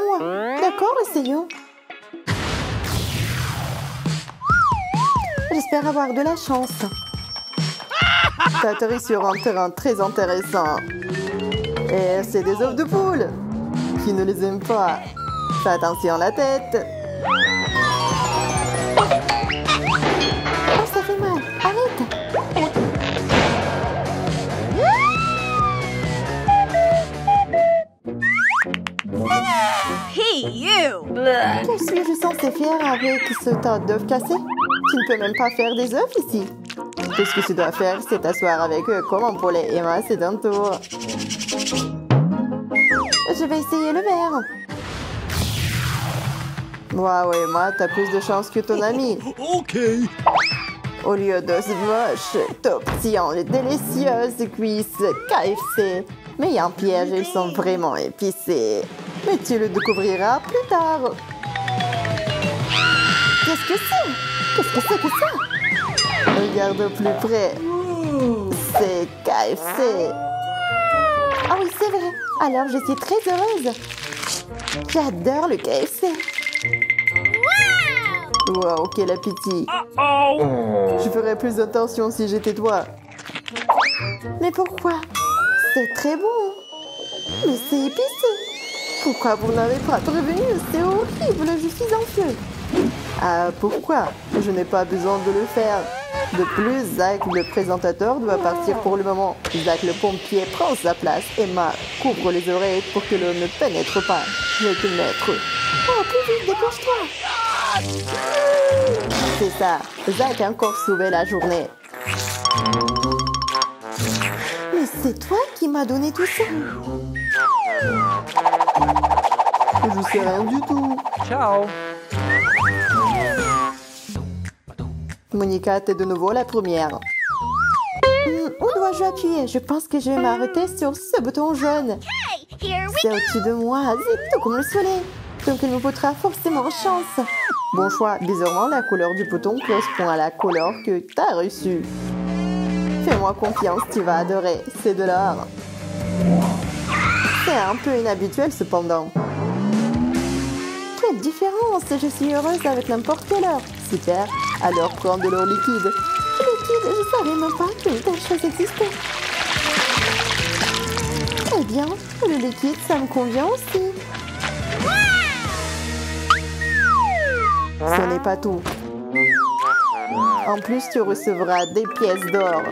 moi. D'accord, essayons. J'espère avoir de la chance. Tu atterris sur un terrain très intéressant. Et c'est des œufs de poule. Qui ne les aime pas? Fais attention à la tête. Oh, ça fait mal. Arrête. Hey, you! Que suis-je censée faire avec ce tas d'œufs cassés? Tu ne peux même pas faire des œufs ici. Tout ce que tu dois faire, c'est t'asseoir avec eux comme un poulet. Emma, c'est ton tour. Je vais essayer le verre. Waouh, Emma, t'as plus de chance que ton ami. OK. Au lieu d'os moches, t'obtiens les délicieuses cuisses KFC. Mais il y a un piège, ils sont vraiment épicés. Mais tu le découvriras plus tard. Qu'est-ce que c'est? Qu'est-ce que c'est que ça? Regarde au plus près. C'est KFC. Ah oui, c'est vrai. Alors, je suis très heureuse. J'adore le KFC. Wow, quel appétit. Je ferais plus attention si j'étais toi. Mais pourquoi? C'est très bon. Mais c'est épicé. Pourquoi vous n'avez pas prévenu? C'est horrible, je suis en feu. Ah, pourquoi? Je n'ai pas besoin de le faire. De plus, Zach, le présentateur, doit partir pour le moment. Zach, le pompier, prend sa place. Emma couvre les oreilles pour que l'eau ne pénètre pas. Je vais te mettre. Oh, plus vite, dépêche-toi. C'est ça. Zach a encore sauvé la journée. Mais c'est toi qui m'as donné tout ça. Je sais rien du tout. Ciao. Monica, t'es de nouveau la première. Où dois-je appuyer? Je pense que je vais m'arrêter sur ce bouton jaune. C'est au-dessus de moi, c'est tout comme le soleil. Donc il me portera forcément chance. Bon choix, désormais la couleur du bouton correspond à la couleur que t'as reçue. Fais-moi confiance, tu vas adorer, c'est de l'or. C'est un peu inhabituel cependant. Quelle différence, je suis heureuse avec n'importe quelle heure. Super, alors prends de l'eau liquide. Liquide, je savais même pas qu'une telle chose existait. Eh bien, le liquide, ça me convient aussi. Ce n'est pas tout. En plus, tu recevras des pièces d'or.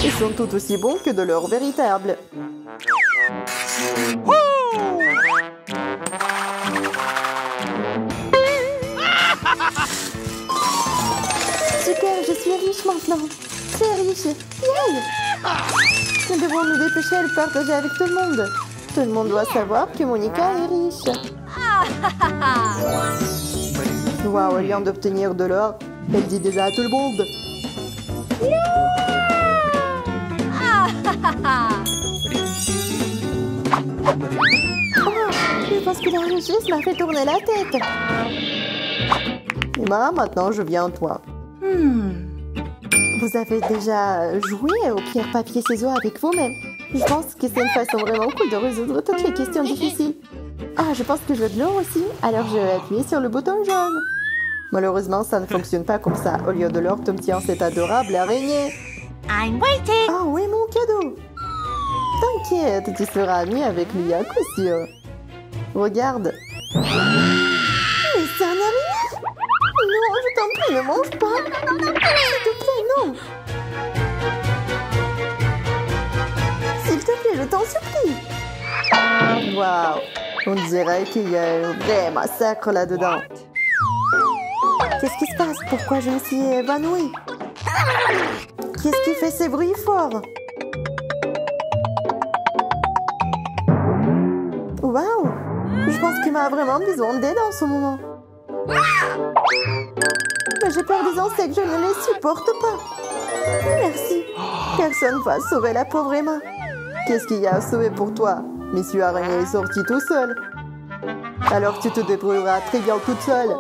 Ils sont tout aussi bons que de l'or véritable. Super, je suis riche maintenant. Très riche. Yay! Nous devons nous dépêcher et le partager avec tout le monde. Tout le monde doit savoir que Monica est riche. Waouh, elle vient d'obtenir de l'or. Elle dit déjà à tout le monde. Oh, je pense que la richesse m'a fait tourner la tête. Emma, maintenant je viens à toi. Vous avez déjà joué au pierre, papier, ciseaux avec vous-même. Je pense que c'est une façon vraiment cool de résoudre toutes les questions difficiles. Ah, je pense que je veux de l'eau aussi. Alors je vais appuyer sur le bouton jaune. Malheureusement, ça ne fonctionne pas comme ça. Au lieu de l'or, tu obtiens cette adorable araignée. I'm waiting! Ah oui, mon cadeau. T'inquiète, tu seras ami avec lui à coup sûr. Regarde. Mais c'est un araignée. Non, je t'en prie, ne mange pas. S'il te plaît, non. S'il te plaît, je t'en supplie. Waouh, on dirait qu'il y a un vrai massacre là-dedans. Qu'est-ce qui se passe? Pourquoi je me suis évanouie? Qu'est-ce qui fait ces bruits forts? Waouh, je pense qu'il m'a vraiment besoin d'aide en ce moment. Mais j'ai peur des insectes, je ne les supporte pas. Merci. Personne va sauver la pauvre Emma. Qu'est-ce qu'il y a à sauver pour toi? Monsieur Araignée est sorti tout seul. Alors tu te débrouilleras très bien toute seule.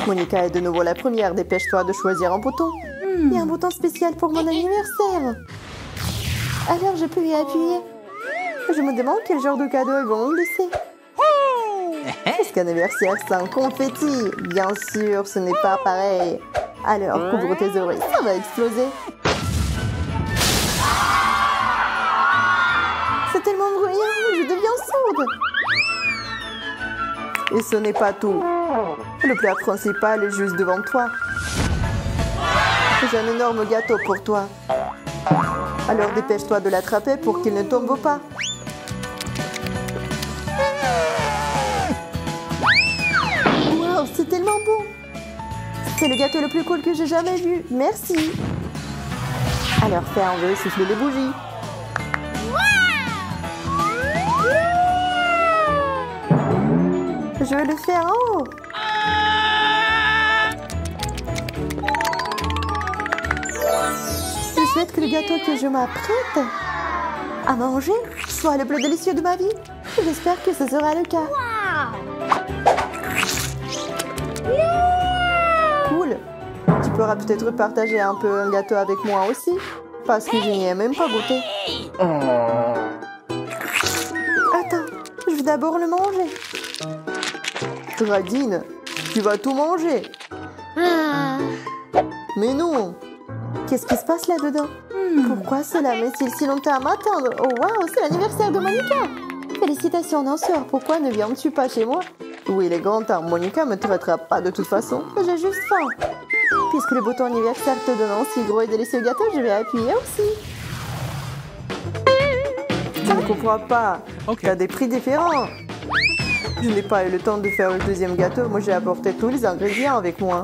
Monica est de nouveau la première. Dépêche-toi de choisir un bouton. Il y a un bouton spécial pour mon anniversaire. Alors, je peux y appuyer. Je me demande quel genre de cadeau ils vont me laisser. Qu'est-ce qu'un anniversaire sans confetti? Bien sûr, ce n'est pas pareil. Alors, couvre tes oreilles, ça va exploser. C'est tellement bruyant, je deviens sourde. Et ce n'est pas tout. Le plat principal est juste devant toi. J'ai un énorme gâteau pour toi. Alors dépêche-toi de l'attraper pour qu'il ne tombe pas. Wow, c'est tellement beau. C'est le gâteau le plus cool que j'ai jamais vu. Merci. Alors fais un vœu, souffle les bougies. Je veux le faire en haut. Je souhaite que le gâteau que je m'apprête à manger soit le plus délicieux de ma vie. J'espère que ce sera le cas. Cool. Tu pourras peut-être partager un peu un gâteau avec moi aussi, parce que je n'y ai même pas goûté. Attends, je vais d'abord le manger. Radine, tu vas tout manger. Mais non. Qu'est-ce qui se passe là-dedans? Pourquoi cela met-il si longtemps à m'attendre? Oh waouh, c'est l'anniversaire de Monica. Félicitations danseur, pourquoi ne viens-tu pas chez moi? Oui, il est grand temps, Monica me traitera pas de toute façon. J'ai juste faim. Puisque le bouton anniversaire te donne un si gros et délicieux gâteau, je vais appuyer aussi. Je ne comprends pas. Tu as des prix différents. Je n'ai pas eu le temps de faire le deuxième gâteau. Moi, j'ai apporté tous les ingrédients avec moi.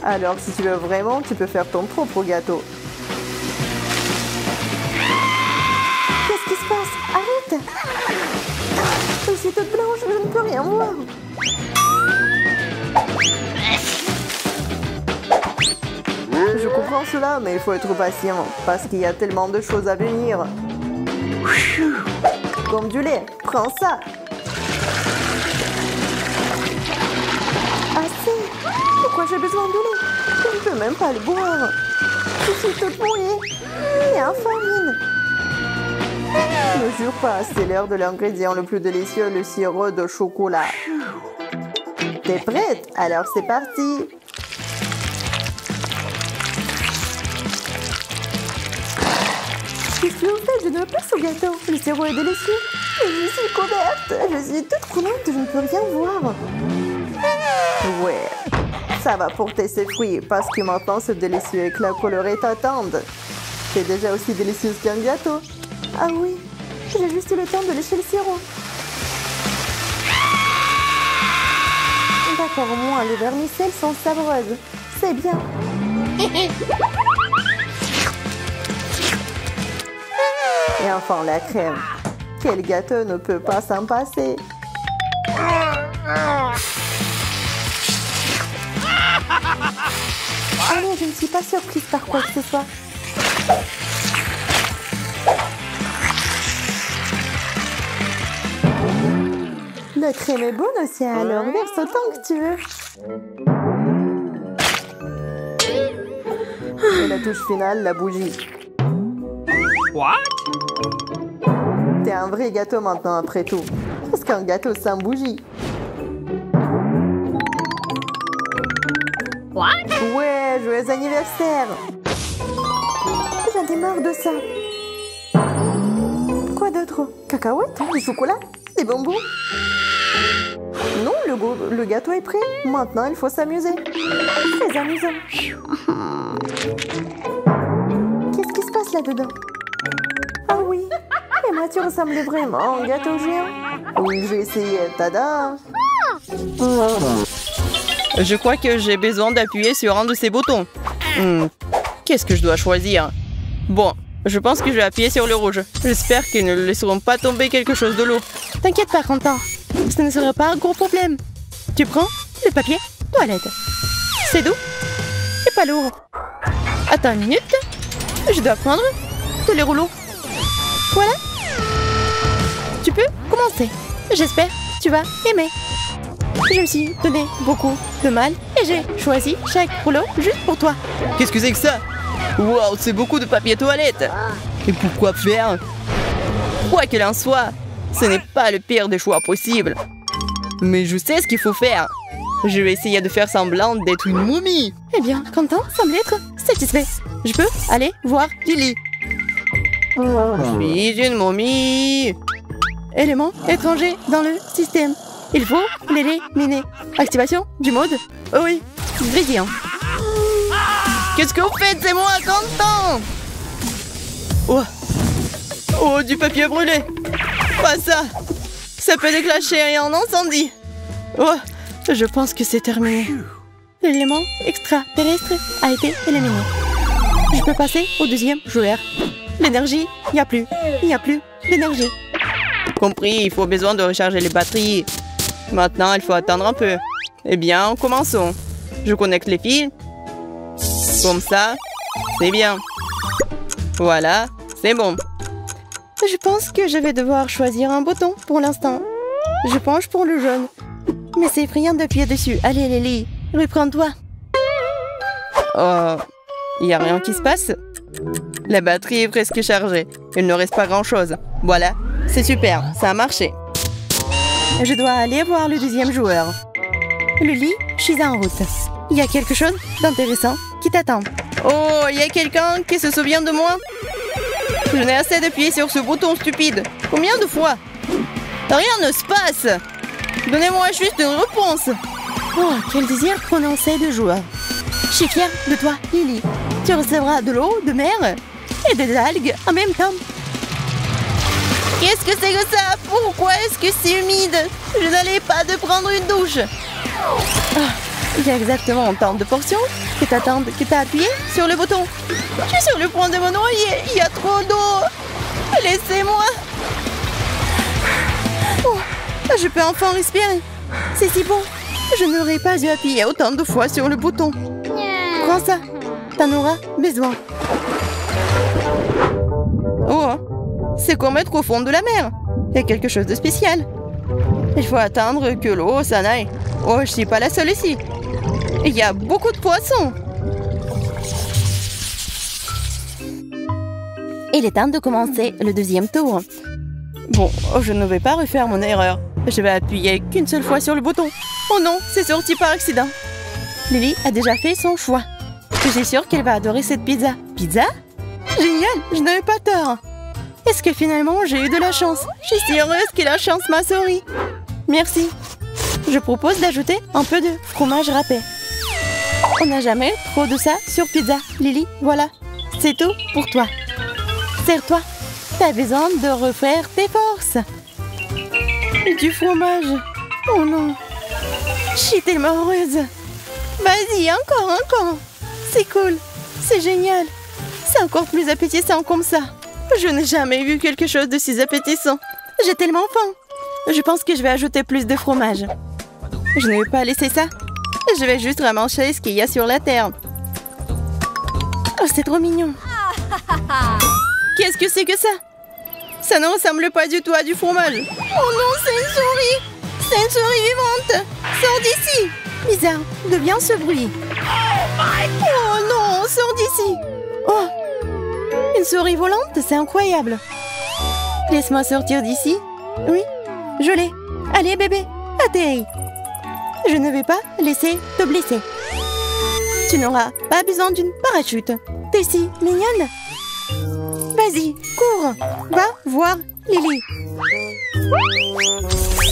Alors, si tu veux vraiment, tu peux faire ton propre gâteau. Qu'est-ce qui se passe? Arrête! Je suis toute blanche, je ne peux rien voir. Je comprends cela, mais il faut être patient, parce qu'il y a tellement de choses à venir. Comme du lait, prends ça. Assez. Pourquoi j'ai besoin de lait? Je ne peux même pas le boire. Je suis toute mouillée et infarine. Ne jure pas, c'est l'heure de l'ingrédient le plus délicieux, le sirop de chocolat. T'es prête? Alors c'est parti. Qu'est-ce que vous faites? Je ne veux pas ce gâteau. Le sirop est délicieux. Et je suis couverte. Je suis toute croulante, je ne peux rien voir. Ouais, ça va porter ses fruits parce que maintenant ce délicieux éclat coloré t'attendent. C'est déjà aussi délicieux qu'un gâteau. Ah oui, j'ai juste le temps de lécher le sirop. D'accord, au moins les vermicelles sont savreuses. C'est bien. Et enfin la crème. Quel gâteau ne peut pas s'en passer? Allez, je ne suis pas surprise par quoi que ce soit. La crème est bonne aussi, alors verse autant que tu veux. Et la touche finale, la bougie. What? T'es un vrai gâteau maintenant après tout. Parce qu'un gâteau sans bougie. What? Ouais, joyeux anniversaire. J'en ai marre de ça. Quoi d'autre? Cacahuètes? Du chocolat? Des bonbons? Non, le gâteau est prêt. Maintenant, il faut s'amuser. Très amusant. Qu'est-ce qui se passe là-dedans? Ah oui, Emma, tu ressembles vraiment à un gâteau géant. Oui, j'ai essayé. Tada! Je crois que j'ai besoin d'appuyer sur un de ces boutons. Qu'est-ce que je dois choisir? Bon, je pense que je vais appuyer sur le rouge. J'espère qu'ils ne laisseront pas tomber quelque chose de lourd. T'inquiète pas, Quentin. Ce ne sera pas un gros problème. Tu prends le papier toilette. C'est doux et pas lourd. Attends une minute. Je dois prendre tous les rouleaux. Voilà. Tu peux commencer. J'espère que tu vas aimer. Je me suis donné beaucoup de mal et j'ai choisi chaque rouleau juste pour toi. Qu'est-ce que c'est que ça? Wow, c'est beaucoup de papier toilette. Et pourquoi faire? Quoi qu'il en soit, ce n'est pas le pire des choix possibles. Mais je sais ce qu'il faut faire. Je vais essayer de faire semblant d'être une momie. Eh bien, Quentin semble être satisfait. Je peux aller voir Lily. Je suis une momie. Élément étranger dans le système. Il faut l'éliminer. Activation du mode. Oh oui, brillant. Qu'est-ce que vous faites? C'est moi, Quentin. Oh, du papier brûlé. Pas ça. Ça peut déclencher un incendie. Oh, je pense que c'est terminé. L'élément extraterrestre a été éliminé. Je peux passer au deuxième joueur. L'énergie, il n'y a plus. Il n'y a plus d'énergie. Compris, il faut besoin de recharger les batteries. Maintenant, il faut attendre un peu. Eh bien, commençons. Je connecte les fils. Comme ça, c'est bien. Voilà, c'est bon. Je pense que je vais devoir choisir un bouton pour l'instant. Je penche pour le jaune. Mais c'est effrayant d'appuyer dessus. Allez, Lily, reprends-toi. Oh, il n'y a rien qui se passe. La batterie est presque chargée. Il ne reste pas grand-chose. Voilà, c'est super, ça a marché. Je dois aller voir le deuxième joueur. Lily, je suis en route. Il y a quelque chose d'intéressant qui t'attend. Oh, il y a quelqu'un qui se souvient de moi? Je n'ai assez d'appuyer sur ce bouton stupide. Combien de fois? Rien ne se passe. Donnez-moi juste une réponse. Oh, quel désir prononcé de joueur. Je suis fière de toi, Lily. Tu recevras de l'eau de mer et des algues en même temps. Qu'est-ce que c'est que ça? Pourquoi est-ce que c'est humide? Je n'allais pas de prendre une douche. Il y a exactement autant de portions que t'attendent que t'as appuyé sur le bouton. Je suis sur le point de me noyer. Il y a trop d'eau. Laissez-moi. Oh, je peux enfin respirer. C'est si bon. Je n'aurais pas dû appuyer autant de fois sur le bouton. Prends ça. T'en auras besoin. Oh, c'est comme être au fond de la mer. Il y a quelque chose de spécial. Il faut attendre que l'eau s'en aille. Oh, je suis pas la seule ici. Il y a beaucoup de poissons. Il est temps de commencer le deuxième tour. Bon, je ne vais pas refaire mon erreur. Je vais appuyer qu'une seule fois sur le bouton. Oh non, c'est sorti par accident. Lily a déjà fait son choix. Je suis sûre qu'elle va adorer cette pizza. Pizza? Génial, je n'avais pas tort. Est-ce que finalement j'ai eu de la chance? Je suis si heureuse que la chance m'a souri. Merci. Je propose d'ajouter un peu de fromage râpé. On n'a jamais trop de ça sur pizza, Lily. Voilà, c'est tout pour toi. Serre-toi. T'as besoin de refaire tes forces. Du fromage. Oh non. Je suis tellement heureuse. Vas-y, encore. C'est cool. C'est génial. C'est encore plus appétissant comme ça. Je n'ai jamais vu quelque chose de si appétissant. J'ai tellement faim. Je pense que je vais ajouter plus de fromage. Je ne vais pas laisser ça. Je vais juste ramasser ce qu'il y a sur la terre. Oh, c'est trop mignon. Qu'est-ce que c'est que ça? Ça ne ressemble pas du tout à du fromage. Oh non, c'est une souris. C'est une souris vivante. Sors d'ici. Bizarre, d'où vient ce bruit? Oh non, sors d'ici. Oh, une souris volante, c'est incroyable. Laisse-moi sortir d'ici. Oui, je l'ai. Allez, bébé, atterris. Je ne vais pas laisser te blesser. Tu n'auras pas besoin d'une parachute. T'es si mignonne. Vas-y, cours. Va voir Lily.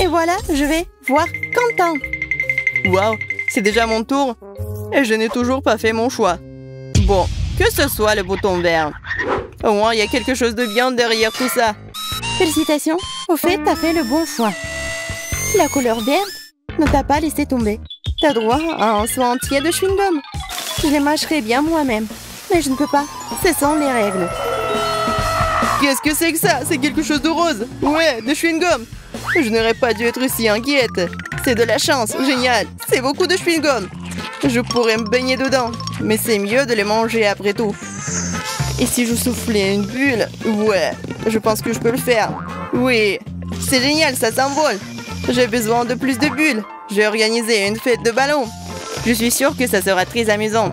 Et voilà, je vais voir Quentin. Waouh, c'est déjà mon tour. Et je n'ai toujours pas fait mon choix. Bon, que ce soit le bouton vert. Au moins, il y a quelque chose de bien derrière tout ça. Félicitations, au fait, t'as fait le bon choix. La couleur verte ne t'a pas laissé tomber. T'as droit à un soin entier de chewing-gum. Je les mâcherai bien moi-même, mais je ne peux pas. Ce sont les règles. Qu'est-ce que c'est que ça? C'est quelque chose de rose. Ouais, de chewing-gum. Je n'aurais pas dû être si inquiète. C'est de la chance, génial. C'est beaucoup de chewing-gum. Je pourrais me baigner dedans, mais c'est mieux de les manger après tout. Et si je soufflais une bulle? Ouais, je pense que je peux le faire. Oui, c'est génial, ça s'envole. J'ai besoin de plus de bulles. je vais organiser une fête de ballons. Je suis sûre que ça sera très amusant.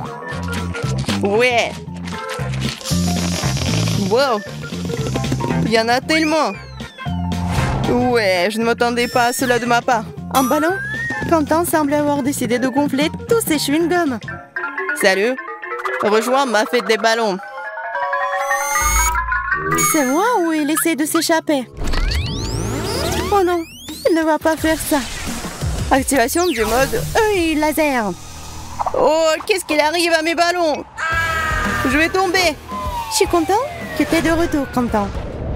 Ouais. Wow. Il y en a tellement. Ouais, je ne m'attendais pas à cela de ma part. Un ballon? Quentin semble avoir décidé de gonfler tous ses chewing-gums. Salut. Rejoins ma fête des ballons. C'est moi ou il essaie de s'échapper? Oh non, il ne va pas faire ça. Activation du mode œil laser. Oh, qu'est-ce qu'il arrive à mes ballons? Je vais tomber. Je suis content que tu es de retour, Quentin.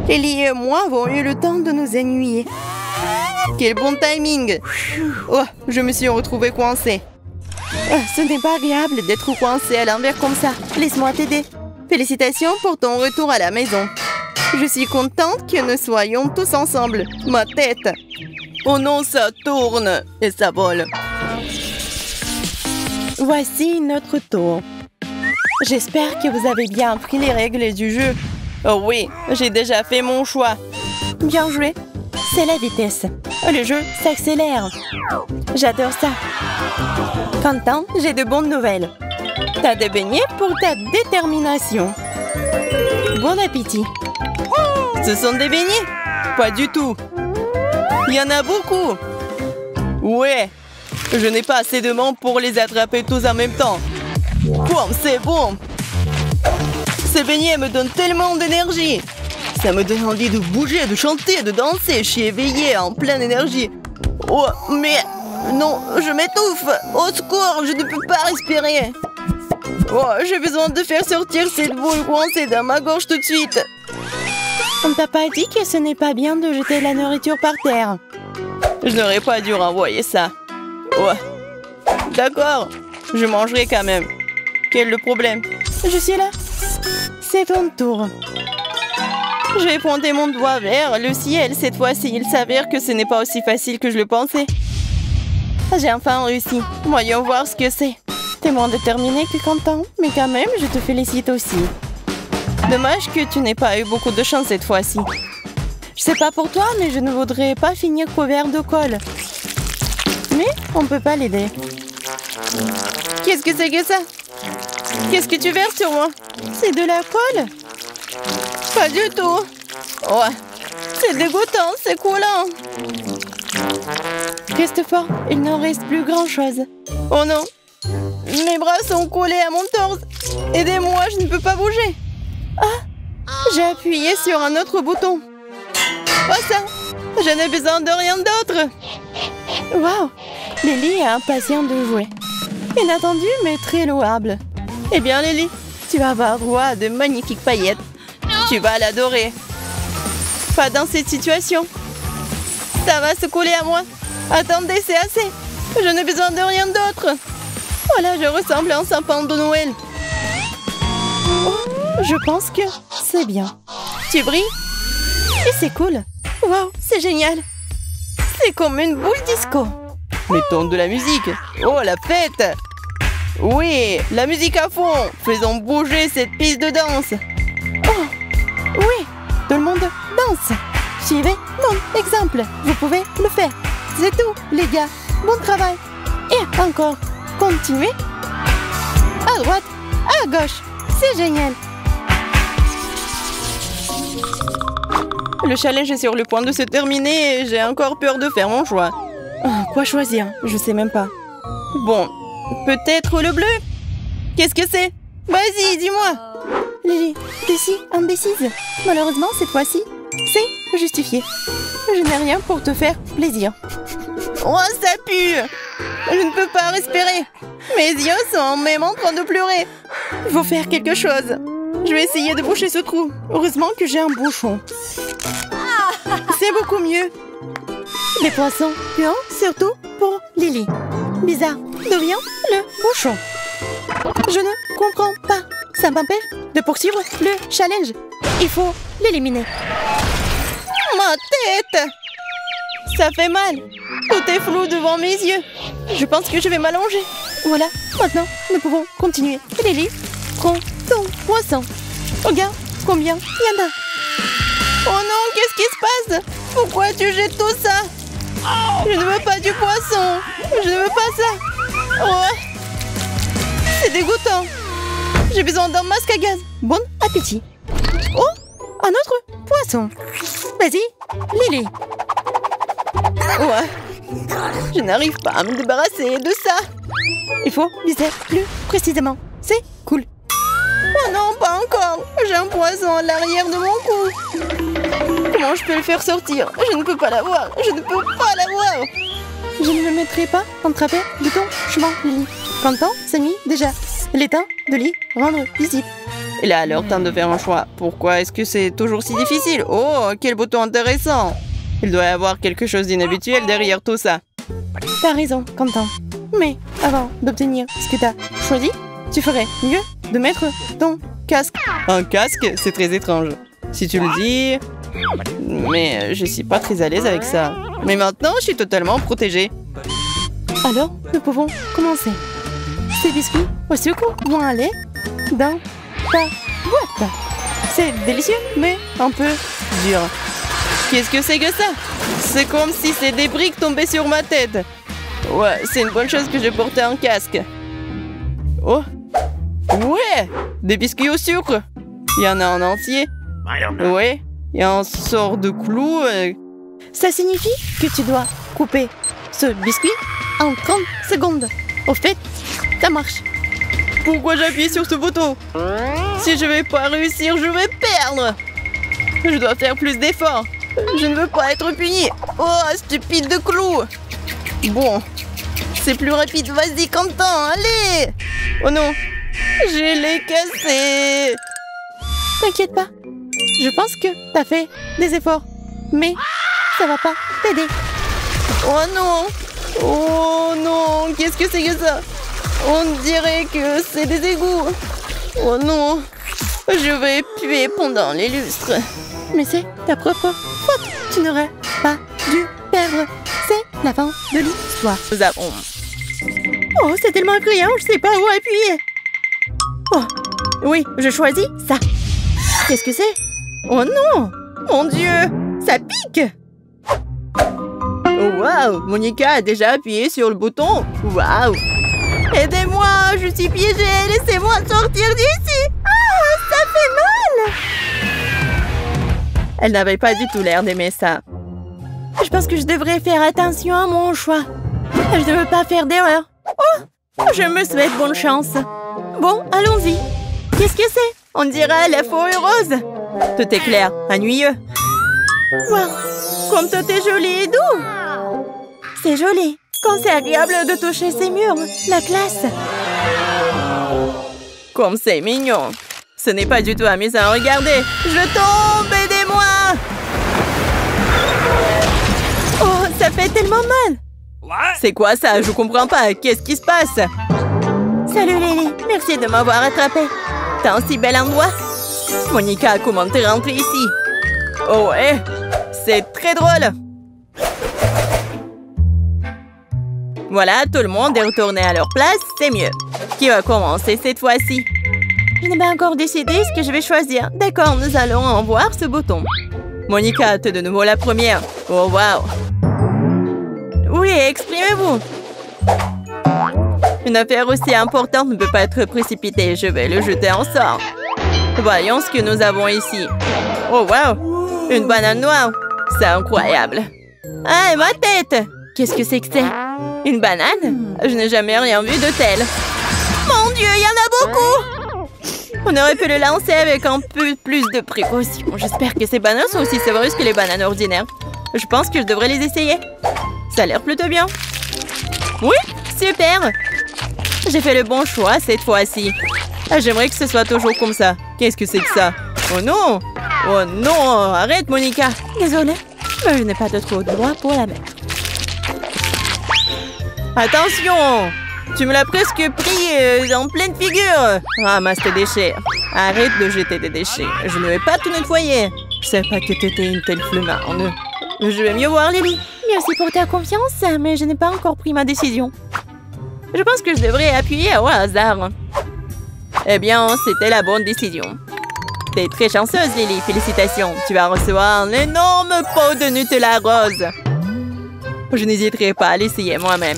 Ellie et moi avons eu le temps de nous ennuyer. Quel bon timing. Oh, je me suis retrouvée coincée. Ce n'est pas agréable d'être coincée à l'envers comme ça. Laisse-moi t'aider. Félicitations pour ton retour à la maison. Je suis contente que nous soyons tous ensemble. Ma tête. Oh non, ça tourne et ça vole. Voici notre tour. J'espère que vous avez bien appris les règles du jeu. Oh oui, j'ai déjà fait mon choix. Bien joué. C'est la vitesse. Le jeu s'accélère. J'adore ça. Quentin, j'ai de bonnes nouvelles. T'as des beignets pour ta détermination. Bon appétit. Ce sont des beignets? Pas du tout. Il y en a beaucoup. Ouais. Je n'ai pas assez de membres pour les attraper tous en même temps. Boum, c'est bon. Ces beignets me donnent tellement d'énergie. Ça me donne envie de bouger, de chanter, de danser. Je suis éveillée, en pleine énergie. Oh, mais... Non, je m'étouffe. Au secours, je ne peux pas respirer. Oh, j'ai besoin de faire sortir cette boule coincée dans ma gorge tout de suite. On t'a pas dit que ce n'est pas bien de jeter la nourriture par terre? Je n'aurais pas dû renvoyer ça. Ouais. D'accord, je mangerai quand même. Quel est le problème? Je suis là. C'est ton tour. Je vais pointer mon doigt vers le ciel cette fois-ci. Il s'avère que ce n'est pas aussi facile que je le pensais. J'ai enfin réussi. Voyons voir ce que c'est. T'es moins déterminé que Quentin, mais quand même, je te félicite aussi. Dommage que tu n'aies pas eu beaucoup de chance cette fois-ci. Je sais pas pour toi, mais je ne voudrais pas finir couvert de colle. Mais on peut pas l'aider. Qu'est-ce que c'est que ça? Qu'est-ce que tu verses sur moi? C'est de la colle? Pas du tout. Ouais. C'est dégoûtant, c'est coulant. Christopher, il n'en reste plus grand-chose. Oh non. Mes bras sont collés à mon torse. Aidez-moi, je ne peux pas bouger. Ah, j'ai appuyé sur un autre bouton. Pas ça. Je n'ai besoin de rien d'autre. Waouh. Lily est impatiente de jouer. Inattendu, mais très louable. Eh bien, Lily, tu vas avoir droit à de magnifiques paillettes. Tu vas l'adorer. Pas dans cette situation. Ça va se coller à moi. Attendez, c'est assez. Je n'ai besoin de rien d'autre. Voilà, je ressemble à un sapin de Noël. Oh, je pense que c'est bien. Tu brilles? Et c'est cool. Waouh, c'est génial. C'est comme une boule disco. Mettons de la musique. Oh, la fête. Oui, la musique à fond. Faisons bouger cette piste de danse. Oh, oui, tout le monde danse. Suivez mon exemple. Vous pouvez le faire. C'est tout, les gars. Bon travail. Et encore. Continuez. À droite, à gauche. C'est génial. Le challenge est sur le point de se terminer et j'ai encore peur de faire mon choix. Quoi choisir? Je sais même pas. Bon, peut-être le bleu? Qu'est-ce que c'est? Vas-y, dis-moi. Lily, t'es si indécise. Malheureusement, cette fois-ci, c'est justifié. Je n'ai rien pour te faire plaisir. Oh, ça pue! Je ne peux pas respirer. Mes yeux sont même en train de pleurer. Il faut faire quelque chose. Je vais essayer de boucher ce trou. Heureusement que j'ai un bouchon. C'est beaucoup mieux. Les poissons puants, surtout pour Lily. Bizarre. D'où vient le bouchon? Je ne comprends pas. Ça m'empêche de poursuivre le challenge. Il faut l'éliminer. Ma tête! Ça fait mal. Tout est flou devant mes yeux. Je pense que je vais m'allonger. Voilà, maintenant, nous pouvons continuer. Lily, prends ton poisson. Regarde combien il y en a. Oh non, qu'est-ce qui se passe? Pourquoi tu jettes tout ça? Je ne veux pas du poisson. Je ne veux pas ça. Oh, c'est dégoûtant. J'ai besoin d'un masque à gaz. Bon appétit. Oh, un autre poisson. Vas-y, Lily. Ouais. Je n'arrive pas à me débarrasser de ça. Il faut viser plus précisément. C'est cool. Oh non, pas encore. J'ai un poisson à l'arrière de mon cou. Comment je peux le faire sortir? Je ne peux pas l'avoir. Je ne peux pas l'avoir. Je ne me mettrai pas en travers de ton chemin, Lily. Quand le temps s'ennuie déjà. Il est temps de l'y rendre visible. Il est alors temps de faire un choix. Pourquoi est-ce que c'est toujours si difficile? Oh, quel bouton intéressant. Il doit y avoir quelque chose d'inhabituel derrière tout ça. T'as raison, Quentin. Mais avant d'obtenir ce que t'as choisi, tu ferais mieux de mettre ton casque. Un casque? C'est très étrange. Si tu le dis... Mais je suis pas très à l'aise avec ça. Mais maintenant, je suis totalement protégée. Alors, nous pouvons commencer. Ces biscuits au sucre vont aller dans ta boîte. C'est délicieux, mais un peu dur. Qu'est-ce que c'est que ça? C'est comme si ces des briques tombaient sur ma tête. Ouais, c'est une bonne chose que j'ai porté un casque. Oh, ouais, des biscuits au sucre. Il y en a en entier. Ouais, il y a un sort de clou. Ça signifie que tu dois couper ce biscuit en 30 secondes. Au fait, ça marche. Pourquoi j'appuie sur ce bouton? Si je vais pas réussir, je vais perdre. Je dois faire plus d'efforts. Je ne veux pas être puni. Oh, stupide de clou. Bon, c'est plus rapide. Vas-y, Quentin, allez. Oh non, je l'ai cassé. T'inquiète pas. Je pense que t'as fait des efforts. Mais ça va pas t'aider. Oh non. Oh non, qu'est-ce que c'est que ça? On dirait que c'est des égouts. Oh non, je vais puer pendant les lustres. Mais c'est ta propre faute. Tu n'aurais pas dû perdre. C'est la fin de l'histoire. Nous avons... Oh, c'est tellement effrayant, je sais pas où appuyer. Oh, oui, je choisis ça. Qu'est-ce que c'est? Oh non, mon Dieu, ça pique. Oh, waouh, Monica a déjà appuyé sur le bouton. Waouh. Aidez-moi, je suis piégée, laissez-moi sortir d'ici. Ah, ça fait mal. Elle n'avait pas du tout l'air d'aimer ça. Je pense que je devrais faire attention à mon choix. Je ne veux pas faire d'erreur. Oh, je me souhaite bonne chance. Bon, allons-y. Qu'est-ce que c'est? On dirait la forêt rose. Tout est clair, ennuyeux. Wow, comme tout est joli et doux. C'est joli. Quand c'est agréable de toucher ces murs, la classe. Comme c'est mignon. Ce n'est pas du tout amusant à regarder. Je tombe, aidez-moi. Oh, ça fait tellement mal. C'est quoi ça? Je comprends pas. Qu'est-ce qui se passe? Salut Lily, merci de m'avoir attrapée. T'as un si bel endroit. Monica, comment t'es rentrée ici? Oh ouais, c'est très drôle. Voilà, tout le monde est retourné à leur place, c'est mieux. Qui va commencer cette fois-ci? Je n'ai pas encore décidé ce que je vais choisir. D'accord, nous allons en voir ce bouton. Monica, t'es de nouveau la première. Oh, waouh. Oui, exprimez-vous. Une affaire aussi importante ne peut pas être précipitée. Je vais le jeter en sort. Voyons ce que nous avons ici. Oh, waouh. Une banane noire. C'est incroyable. Ah, et ma tête. Qu'est-ce que c'est que c'est? Une banane? Je n'ai jamais rien vu de tel. Mon Dieu, il y en a beaucoup! On aurait pu le lancer avec un peu plus de précaution. J'espère que ces bananes sont aussi savreuses que les bananes ordinaires. Je pense que je devrais les essayer. Ça a l'air plutôt bien. Oui, super! J'ai fait le bon choix cette fois-ci. J'aimerais que ce soit toujours comme ça. Qu'est-ce que c'est que ça? Oh non! Oh non! Arrête, Monica! Désolée, mais je n'ai pas de trop de droit pour la mettre. Attention! Tu me l'as presque pris en pleine figure! Ramasse tes déchets. Arrête de jeter des déchets. Je ne vais pas tout nettoyer. Je savais pas que t'étais une telle flemmarde. Je vais mieux voir, Lily. Merci pour ta confiance, mais je n'ai pas encore pris ma décision. Je pense que je devrais appuyer au hasard. Eh bien, c'était la bonne décision. T'es très chanceuse, Lily. Félicitations. Tu vas recevoir un énorme pot de Nutella rose. Je n'hésiterai pas à l'essayer moi-même.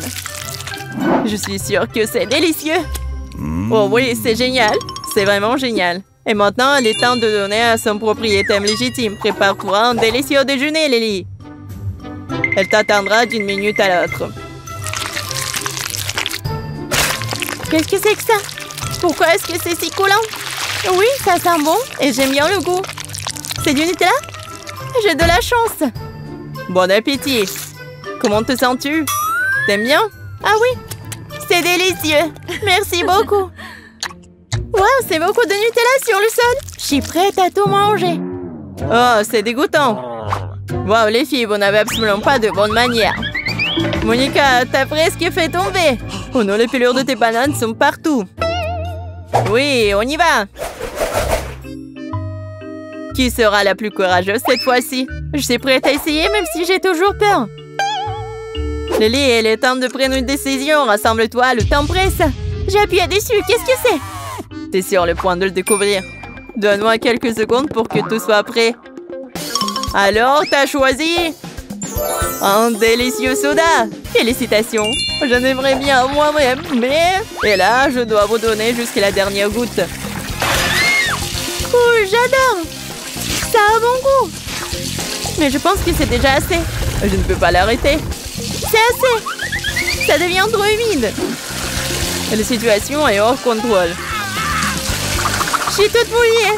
Je suis sûre que c'est délicieux. Oh oui, c'est génial. C'est vraiment génial. Et maintenant, il est temps de donner à son propriétaire légitime. Prépare-toi un délicieux déjeuner, Lily. Elle t'attendra d'une minute à l'autre. Qu'est-ce que c'est que ça? Pourquoi est-ce que c'est si collant? Oui, ça sent bon et j'aime bien le goût. C'est du Nutella? J'ai de la chance. Bon appétit. Comment te sens-tu? T'aimes bien? Ah oui, c'est délicieux. Merci beaucoup. Wow, c'est beaucoup de Nutella sur le sol. Je suis prête à tout manger. Oh, c'est dégoûtant. Wow, les filles, vous n'avez absolument pas de bonne manière. Monica, t'as presque fait tomber. Oh non, les pelures de tes bananes sont partout. Oui, on y va. Qui sera la plus courageuse cette fois-ci? Je suis prête à essayer même si j'ai toujours peur. Lily, il est temps de prendre une décision. Rassemble-toi, le temps presse. J'ai appuyé dessus, qu'est-ce que c'est? T'es sur le point de le découvrir. Donne-moi quelques secondes pour que tout soit prêt. Alors, t'as choisi un délicieux soda. Félicitations. J'en aimerais bien moi-même, mais... Et là, je dois vous donner jusqu'à la dernière goutte. Oh, j'adore. Ça a bon goût. Mais je pense que c'est déjà assez. Je ne peux pas l'arrêter. C'est assez. Ça devient trop humide. La situation est hors contrôle. Je suis toute mouillée.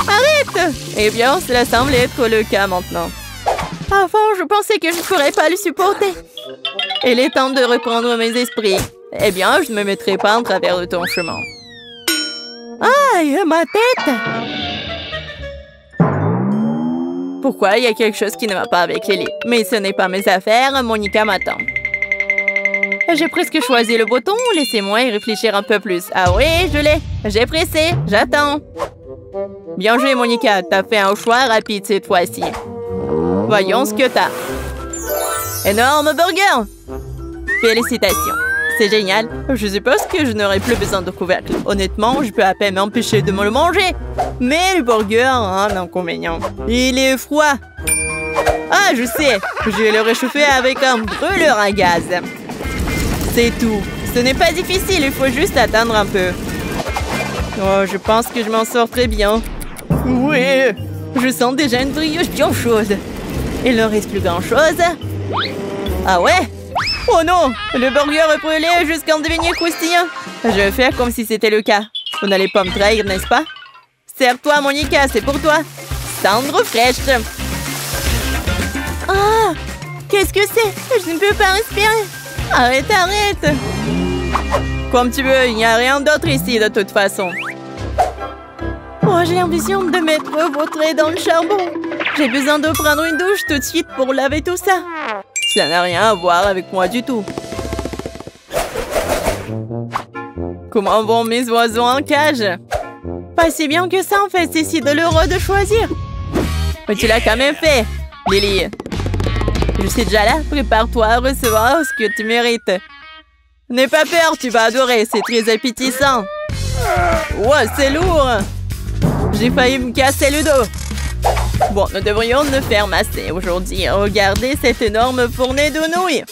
Arrête! Eh bien, cela semble être le cas maintenant. Avant, je pensais que je ne pourrais pas le supporter. Il est temps de reprendre mes esprits. Eh bien, je ne me mettrai pas en travers de ton chemin. Aïe, ma tête! Pourquoi il y a quelque chose qui ne va pas avec Lily? Mais ce n'est pas mes affaires, Monica m'attend. J'ai presque choisi le bouton, laissez-moi y réfléchir un peu plus. Ah oui, je l'ai. J'ai pressé, j'attends. Bien joué, Monica, t'as fait un choix rapide cette fois-ci. Voyons ce que t'as. Énorme burger! Félicitations, c'est génial. Je suppose que je n'aurai plus besoin de couvercle. Honnêtement, je peux à peine m'empêcher de me le manger. Mais le burger a un inconvénient. Il est froid. Ah, je sais, je vais le réchauffer avec un brûleur à gaz. C'est tout. Ce n'est pas difficile, il faut juste attendre un peu. Oh, je pense que je m'en sors très bien. Oui, je sens déjà une brioche bien chaude. Il ne reste plus grand-chose. Ah ouais? Oh non, le burger est brûlé jusqu'en devenir croustillant. Je vais faire comme si c'était le cas. Vous n'allez pas me trahir, n'est-ce pas? Serre-toi, Monica, c'est pour toi. Cendre fraîche. Ah, qu'est-ce que c'est? Je ne peux pas respirer. Arrête, arrête. Comme tu veux, il n'y a rien d'autre ici de toute façon. Oh, j'ai l'ambition de mettre votre trait dans le charbon. J'ai besoin de prendre une douche tout de suite pour laver tout ça. Ça n'a rien à voir avec moi du tout. Comment vont mes oiseaux en cage? Pas si bien que ça en fait, c'est si douloureux de choisir. Mais tu l'as quand même fait, Lily. Je suis déjà là, prépare-toi à recevoir ce que tu mérites. N'aie pas peur, tu vas adorer, c'est très appétissant. Wow, c'est lourd. J'ai failli me casser le dos. Bon, nous devrions nous faire masser aujourd'hui. Regardez cette énorme fournée de nouilles.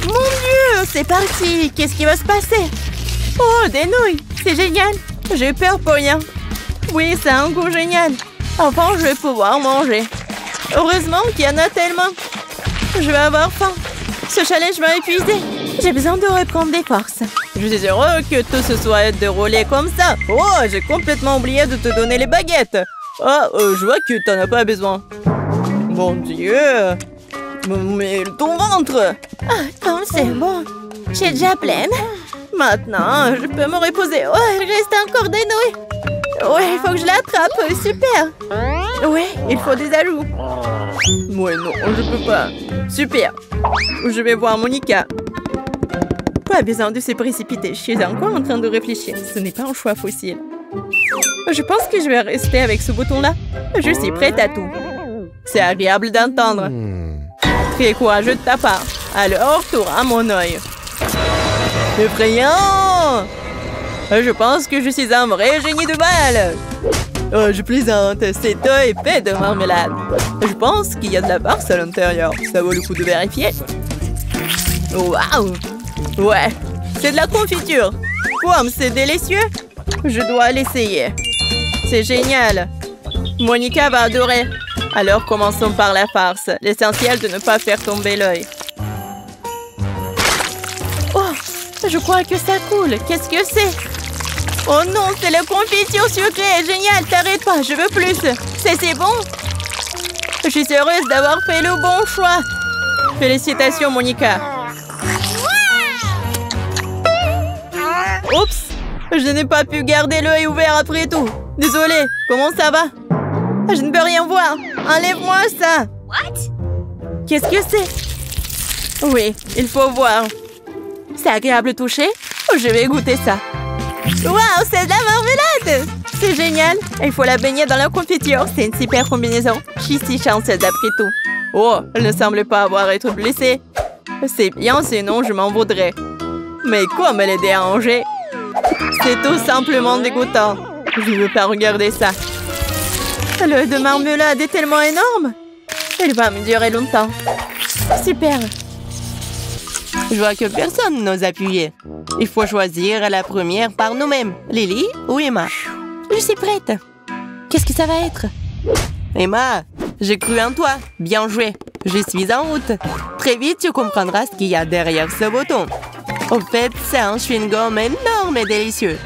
Mon Dieu, c'est parti. Qu'est-ce qui va se passer? Oh, des nouilles. C'est génial. J'ai peur pour rien. Oui, ça a un goût génial. Enfin, je vais pouvoir manger. Heureusement qu'il y en a tellement. Je vais avoir faim. Ce challenge m'a épuisé. J'ai besoin de reprendre des forces. Je suis heureux que tout se soit déroulé comme ça. Oh, j'ai complètement oublié de te donner les baguettes. Oh, je vois que t'en as pas besoin. Mon Dieu. Mais ton ventre. Ah, comme c'est bon. J'ai déjà pleine. Maintenant, je peux me reposer. Oh, il reste encore des nouilles. Ouais, il faut que je l'attrape. Super. Ouais, il faut des ajouts. Ouais, non, je peux pas. Super. Je vais voir Monica. Pas besoin de se précipiter. Je suis encore en train de réfléchir. Ce n'est pas un choix facile. Je pense que je vais rester avec ce bouton-là. Je suis prête à tout. C'est agréable d'entendre. Très courageux de ta part. Alors, tu auras mon œil. Effrayant! Je pense que je suis un vrai génie de balle. Oh, je plaisante, c'est épais de marmelade. Je pense qu'il y a de la farce à l'intérieur. Ça vaut le coup de vérifier. Waouh! Ouais, c'est de la confiture. Wow, c'est délicieux. Je dois l'essayer. C'est génial. Monica va adorer. Alors commençons par la farce. L'essentiel de ne pas faire tomber l'œil. Oh, je crois que ça coule. Qu'est-ce que c'est? Oh non, c'est la confiture sucrée. Génial, t'arrêtes pas, je veux plus. C'est bon? Je suis heureuse d'avoir fait le bon choix. Félicitations, Monica. Oups, je n'ai pas pu garder l'œil ouvert après tout. Désolée, comment ça va? Je ne peux rien voir. Enlève-moi ça. Qu'est-ce que c'est? Oui, il faut voir. C'est agréable de toucher? Je vais goûter ça. Waouh, c'est de la marmelade! C'est génial. Il faut la baigner dans la confiture. C'est une super combinaison. Je suis si chanceuse après tout. Oh, elle ne semble pas avoir été blessée. C'est bien, sinon je m'en voudrais. Mais comme elle est dérangée, c'est tout simplement dégoûtant. Je ne veux pas regarder ça. L'œil de marmelade est tellement énorme. Il va me durer longtemps. Super. Je vois que personne n'ose appuyer. Il faut choisir la première par nous-mêmes. Lily ou Emma? Je suis prête. Qu'est-ce que ça va être? Emma, j'ai cru en toi. Bien joué. Je suis en route. Très vite, tu comprendras ce qu'il y a derrière ce bouton. En fait, c'est un chewing-gum énorme et délicieux.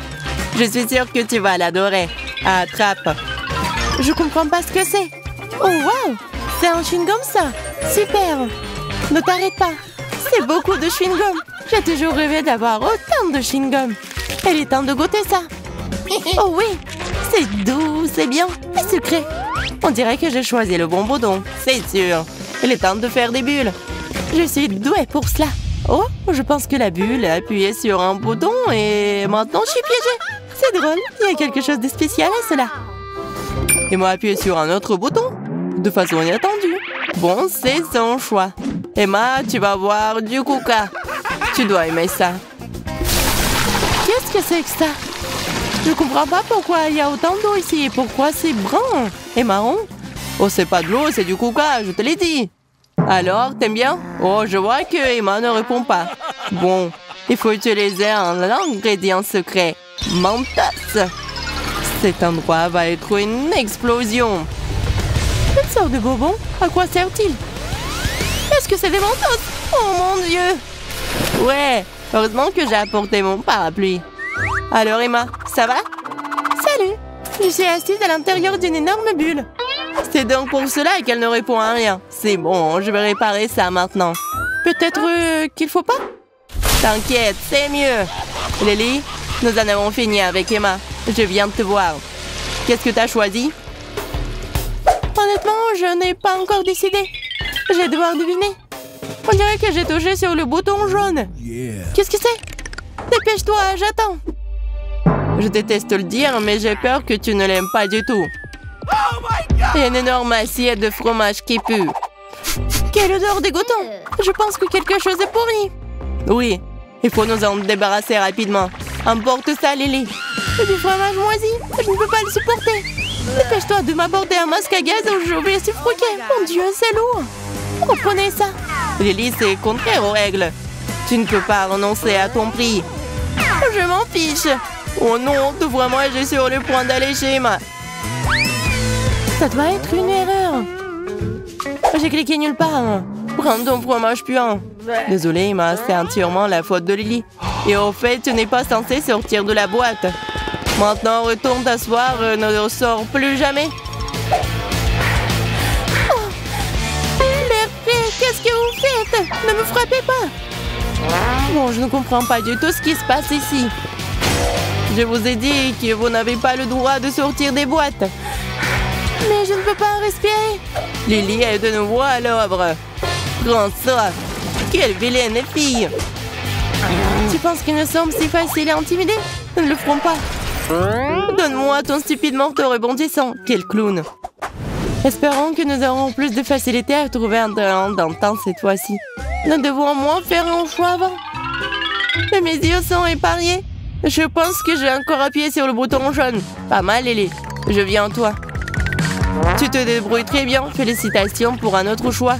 Je suis sûre que tu vas l'adorer. Attrape. Je comprends pas ce que c'est. Oh, wow! C'est un chewing-gum, ça. Super. Ne t'arrête pas. C'est beaucoup de chewing-gum. J'ai toujours rêvé d'avoir autant de chewing-gum. Il est temps de goûter ça. Oh oui, c'est doux, c'est bien et sucré. On dirait que j'ai choisi le bon bouton, c'est sûr. Il est temps de faire des bulles. Je suis douée pour cela. Oh, je pense que la bulle a appuyé sur un bouton et maintenant je suis piégée. C'est drôle, il y a quelque chose de spécial à cela. Et moi appuyer sur un autre bouton de façon inattendue. Bon, c'est son choix. Emma, tu vas voir du coca. Tu dois aimer ça. Qu'est-ce que c'est que ça? Je comprends pas pourquoi il y a autant d'eau ici et pourquoi c'est brun et marron. Oh, c'est pas de l'eau, c'est du coca, je te l'ai dit. Alors, t'aimes bien? Oh, je vois que Emma ne répond pas. Bon, il faut utiliser un ingrédient secret. Mentos. Cet endroit va être une explosion. Quelle sorte de bonbon? À quoi sert-il? Est-ce que c'est des Mentos? Oh mon Dieu! Ouais, heureusement que j'ai apporté mon parapluie. Alors Emma, ça va? Salut! Je suis assise à l'intérieur d'une énorme bulle. C'est donc pour cela qu'elle ne répond à rien. C'est bon, je vais réparer ça maintenant. Peut-être qu'il faut pas? T'inquiète, c'est mieux. Lily, nous en avons fini avec Emma. Je viens de te voir. Qu'est-ce que t'as choisi? Honnêtement, je n'ai pas encore décidé. Je vais devoir deviner. On dirait que j'ai touché sur le bouton jaune. Qu'est-ce que c'est? Dépêche-toi, j'attends. Je déteste le dire, mais j'ai peur que tu ne l'aimes pas du tout. Il y a une énorme assiette de fromage qui pue. Quelle odeur dégoûtante! Je pense que quelque chose est pourri. Oui, il faut nous en débarrasser rapidement. Emporte ça, Lily. Du fromage moisi, je ne peux pas le supporter. Dépêche-toi de m'apporter un masque à gaz ou je vais suffoquer. Mon Dieu, c'est lourd. Reprenez ça. Lily, c'est contraire aux règles. Tu ne peux pas renoncer à ton prix. Je m'en fiche. Oh non, ouvre-moi, je suis sur le point d'aller chez Emma. Ça doit être une erreur. J'ai cliqué nulle part. Prends ton fromage puant. Désolée, Emma, c'est entièrement la faute de Lily. Et au fait, tu n'es pas censée sortir de la boîte. Maintenant, retourne t'asseoir, ne ressors plus jamais. Oh. Merde, qu'est-ce que vous faites? Ne me frappez pas. Bon, je ne comprends pas du tout ce qui se passe ici. Je vous ai dit que vous n'avez pas le droit de sortir des boîtes. Mais je ne peux pas respirer. Lily est de nouveau à l'œuvre. Prends ça. Quelle vilaine fille. Tu penses qu'ils ne semblent si faciles à intimider? Nous ne le ferons pas. Donne-moi ton stupide marteau rebondissant. Quel clown. Espérons que nous aurons plus de facilité à trouver un talent d'antan cette fois-ci. Nous devons au moins faire un choix avant. Mais mes yeux sont épargnés. Je pense que j'ai encore appuyé sur le bouton jaune. Pas mal, Lily. Je viens à toi. Tu te débrouilles très bien. Félicitations pour un autre choix.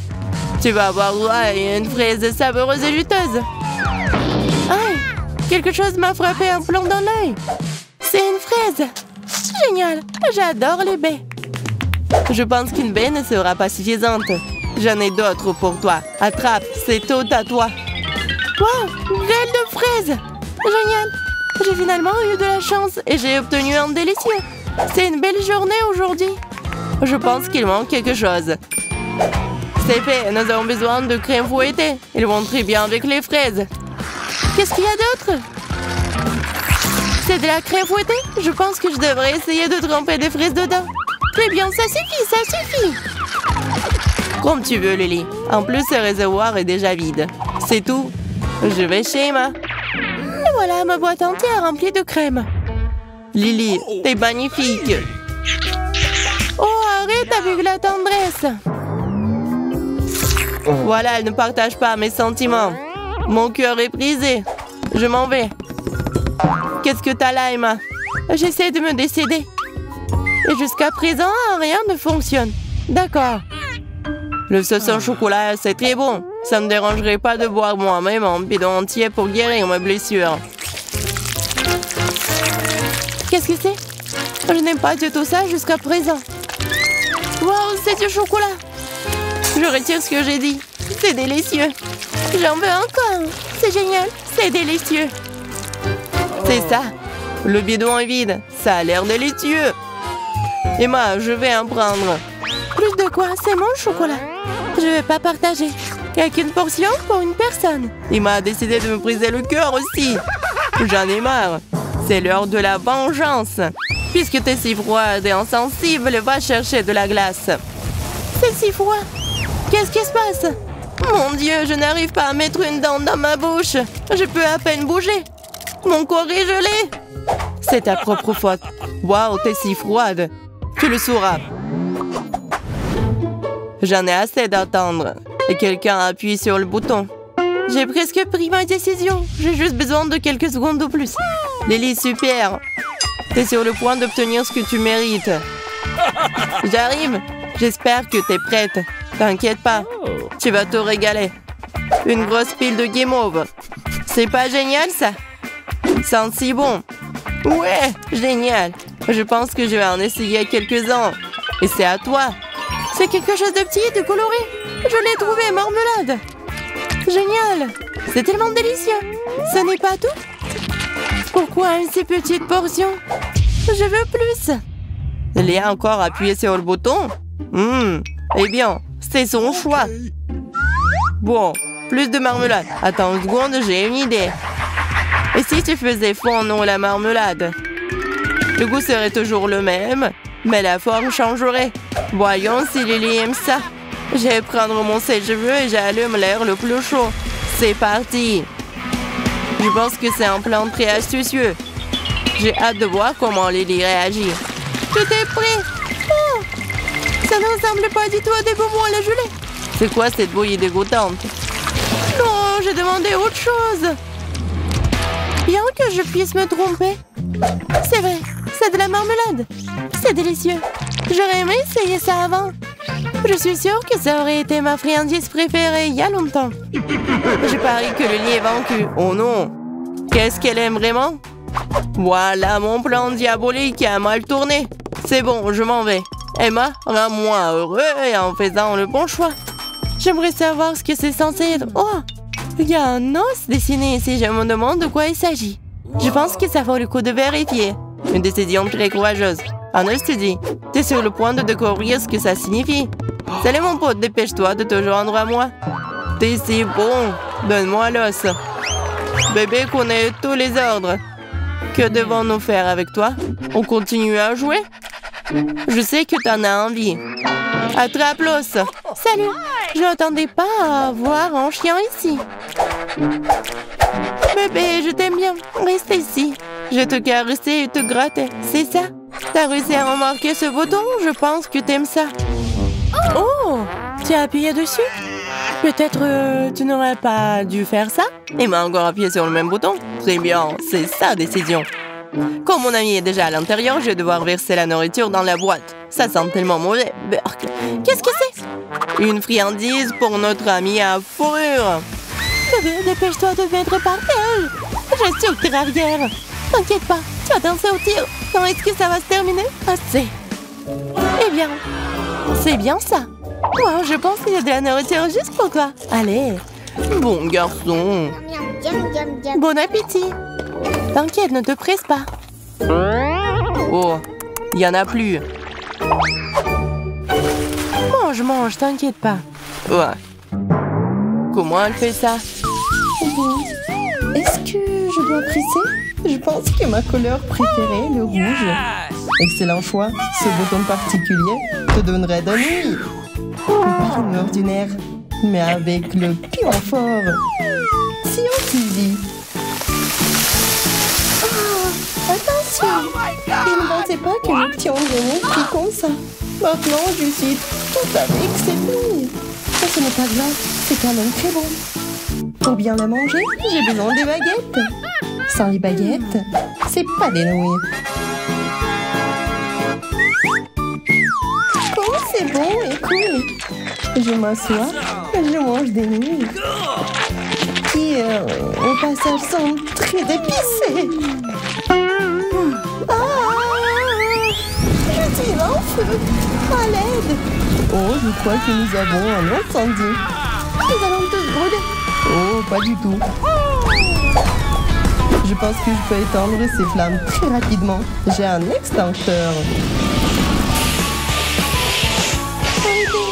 Tu vas avoir droit à une fraise savoureuse et juteuse. Aïe! Quelque chose m'a frappé un plomb dans l'œil. C'est une fraise. Génial! J'adore les baies. Je pense qu'une baie ne sera pas suffisante. J'en ai d'autres pour toi. Attrape, c'est tout à toi. Wow! Grêle de fraises! Génial! J'ai finalement eu de la chance et j'ai obtenu un délicieux. C'est une belle journée aujourd'hui. Je pense qu'il manque quelque chose. C'est fait, nous avons besoin de crème fouettée. Ils vont très bien avec les fraises. Qu'est-ce qu'il y a d'autre? C'est de la crème fouettée? Je pense que je devrais essayer de tremper des fraises dedans. Très bien, ça suffit, ça suffit. Comme tu veux, Lily. En plus, ce réservoir est déjà vide. C'est tout. Je vais chez Emma. Et voilà ma boîte entière remplie de crème. Lily, t'es magnifique. Oh, arrête avec la tendresse. Voilà, elle ne partage pas mes sentiments. Mon cœur est brisé. Je m'en vais. Qu'est-ce que t'as là, Emma? J'essaie de me décider. Et jusqu'à présent, rien ne fonctionne. D'accord. Le sauce au chocolat, c'est très bon. Ça ne me dérangerait pas de boire moi-même un bidon entier pour guérir mes blessures. Qu'est-ce que c'est? Je n'aime pas du tout ça jusqu'à présent. Wow, c'est du chocolat. Je retire ce que j'ai dit. C'est délicieux. J'en veux encore. C'est génial. C'est délicieux. C'est ça. Le bidon est vide. Ça a l'air délicieux. Emma, je vais en prendre. Plus de quoi? C'est mon chocolat. Je ne vais pas partager. Qu'une portion pour une personne. Emma a décidé de me briser le cœur aussi. J'en ai marre. C'est l'heure de la vengeance. Puisque t'es si froide et insensible, va chercher de la glace. C'est si froid. Qu'est-ce qui se passe? Mon Dieu, je n'arrive pas à mettre une dent dans ma bouche. Je peux à peine bouger. Mon corps est gelé. C'est ta propre faute. Waouh, t'es si froide. Tu le sauras. J'en ai assez d'attendre. Et quelqu'un appuie sur le bouton. J'ai presque pris ma décision. J'ai juste besoin de quelques secondes de plus. Lily, super. T'es sur le point d'obtenir ce que tu mérites. J'arrive. J'espère que t'es prête. T'inquiète pas. Tu vas te régaler. Une grosse pile de guimauve. C'est pas génial, ça? Sent si bon. Ouais, génial. Je pense que je vais en essayer quelques-uns. Et c'est à toi. C'est quelque chose de petit, de coloré. Je l'ai trouvé, marmelade. Génial. C'est tellement délicieux. Ce n'est pas tout? Pourquoi une si petite portion? Je veux plus. Léa a encore appuyé sur le bouton? Eh bien, c'est son choix. Bon, plus de marmelade. Attends une seconde, j'ai une idée. Et si tu faisais fondre la marmelade? Le goût serait toujours le même, mais la forme changerait. Voyons si Lily aime ça. Je vais prendre mon sèche-cheveux et j'allume l'air le plus chaud. C'est parti. Je pense que c'est un plan très astucieux. J'ai hâte de voir comment Lily réagit. Tout est prêt. Oh, ça ne ressemble pas du tout à des bonbons à la gelée. C'est quoi cette bouillie dégoûtante? Non, j'ai demandé autre chose. Bien que je puisse me tromper. C'est vrai, c'est de la marmelade. C'est délicieux. J'aurais aimé essayer ça avant. Je suis sûre que ça aurait été ma friandise préférée il y a longtemps. Je parie que Lily est vaincue. Oh non! Qu'est-ce qu'elle aime vraiment? Voilà mon plan diabolique a mal tourné. C'est bon, je m'en vais. Emma, rends-moi heureux et en faisant le bon choix. J'aimerais savoir ce que c'est censé être. Oh! Il y a un os dessiné ici. Je me demande de quoi il s'agit. Je pense que ça vaut le coup de vérifier. Une décision très courageuse. Un os te dit. T'es sur le point de découvrir ce que ça signifie. Salut mon pote, dépêche-toi de te joindre à moi. T'es si bon. Donne-moi l'os. Bébé connaît tous les ordres. Que devons-nous faire avec toi? On continue à jouer? Je sais que t'en as envie. Attrape l'os. Salut. Je n'attendais pas à voir un chien ici. Bébé, je t'aime bien. Reste ici. Je vais te caresser et te gratter. C'est ça? T'as réussi à remarquer ce bouton? Je pense que t'aimes ça. Oh! Tu as appuyé dessus? Peut-être tu n'aurais pas dû faire ça? Il m'a encore appuyé sur le même bouton. Très bien, c'est sa décision. Quand mon ami est déjà à l'intérieur, je vais devoir verser la nourriture dans la boîte. Ça sent tellement mauvais. Berk. Qu'est-ce que c'est? Une friandise pour notre ami à fourrure. Bébé, dépêche-toi de mettre par terre. Je suis au tir arrière. T'inquiète pas, tu vas t'en sortir. Quand est-ce que ça va se terminer? Assez. Eh bien, c'est bien ça. Wow, je pense qu'il y a de la nourriture juste pour toi. Allez. Bon garçon. Bon appétit. T'inquiète, ne te presse pas. Oh, il y en a plus. Mange, mange, t'inquiète pas. Ouais. Comment elle fait ça? Est-ce que je dois presser? Je pense que ma couleur préférée, le rouge. Excellent choix. Ce bouton particulier te donnerait de nuit. Pas une ordinaire, mais avec le pion fort. Si on Suzy. Oh, attention! Je ne pensais pas que le pion venait pris comme ça. Maintenant, je suis tout avec cette nouilles. Mais ce n'est pas grave, c'est quand même très bon. Pour bien la manger, j'ai besoin des baguettes. Sans les baguettes, c'est pas des nouilles. Oh, c'est bon et cool. Je m'assois, je mange des nouilles. Qui, au passage, sont très épicées. Ah, je suis en feu. À l'aide. Oh, je crois que nous avons un incendie. Nous allons tous brûler. Oh, pas du tout. Je pense que je peux éteindre ces flammes très rapidement. J'ai un extincteur. Arrêtez.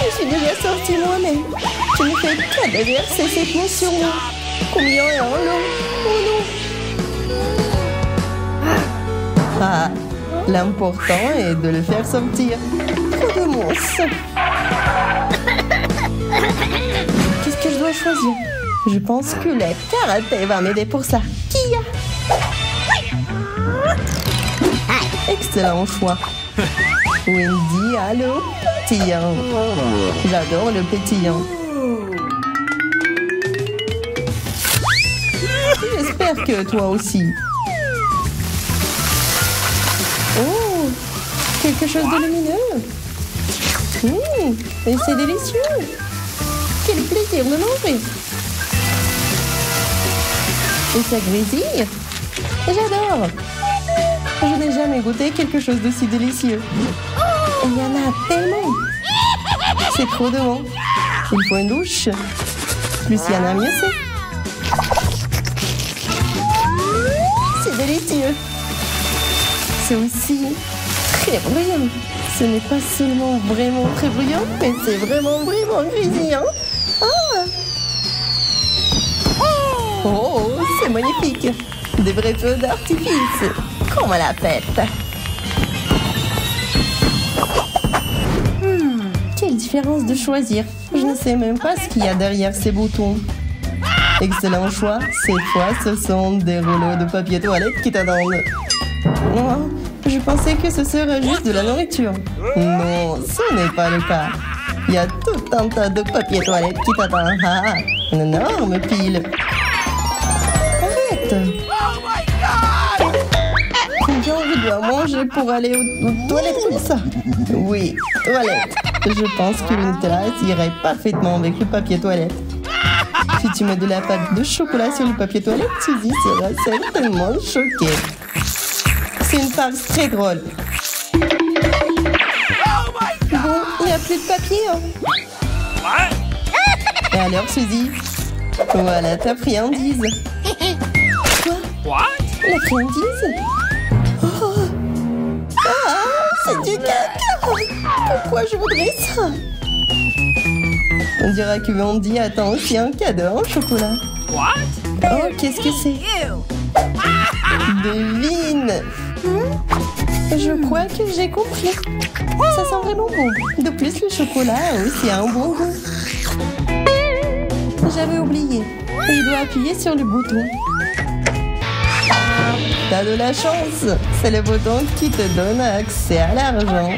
Je suis déjà sortie moi-même. Je ne fais qu'à déverser cette eau sur moi. Combien est en l'eau? Oh non. Ah, l'important est de le faire sortir. Trop de mousse. Qu'est-ce que je dois choisir? Je pense que le karaté va m'aider pour ça. Kia! Excellent choix. Wendy, allô? Pétillant. J'adore le pétillant. J'espère que toi aussi. Oh! Quelque chose de lumineux. Et c'est délicieux. Quel plaisir de manger. Et ça grésille. J'adore. Je n'ai jamais goûté quelque chose d'aussi délicieux. Il y en a tellement. C'est trop de bon. Il faut une douche. Plus il y en a, mieux c'est. C'est délicieux. C'est aussi très bruyant. Ce n'est pas seulement vraiment très bruyant, mais c'est vraiment grésillant. Ah! Oh, c'est magnifique. Des vrais feux d'artifice. Comme à la fête. Quelle différence de choisir. Je ne sais même pas ce qu'il y a derrière ces boutons. Excellent choix. Cette fois, ce sont des rouleaux de papier toilette qui t'attendent. Oh, je pensais que ce serait juste de la nourriture. Non, ce n'est pas le cas. Il y a tout un tas de papier toilette qui t'attend. Ah, une énorme pile. Arrête. Combien je dois manger pour aller aux toilettes comme ça? Oui, toilette. Je pense que le Nutella irait parfaitement avec le papier toilette. Si tu mets de la pâte de chocolat sur le papier toilette, Suzy sera certainement choquée. C'est une farce très drôle. Bon, il n'y a plus de papier. Hein. Et alors, Suzy? Voilà ta friandise. Quoi? La friandise? Oh. Ah, c'est du caca. Pourquoi je voudrais ça? On dirait que Wendy attend aussi un cadeau en chocolat. Oh, qu'est-ce que c'est? Devine. Je crois que j'ai compris. Ça sent vraiment bon. De plus, le chocolat a aussi un bon goût. J'avais oublié. Je dois appuyer sur le bouton. T'as de la chance. C'est le bouton qui te donne accès à l'argent.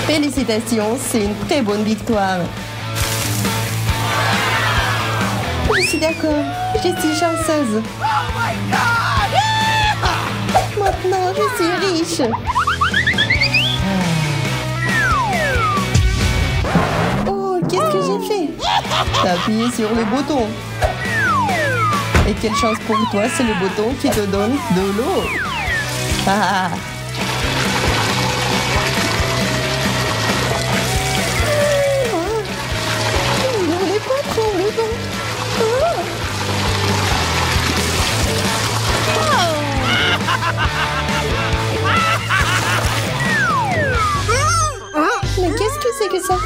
Félicitations, c'est une très bonne victoire. Je suis d'accord. Je suis chanceuse. Maintenant, je suis riche. Oh, qu'est-ce que j'ai fait? T'as appuyé sur le bouton. Et quelle chance pour toi, c'est le bouton qui te donne de l'eau. Ah. On n'est pas trop le vent. Mais qu'est-ce que c'est que ça?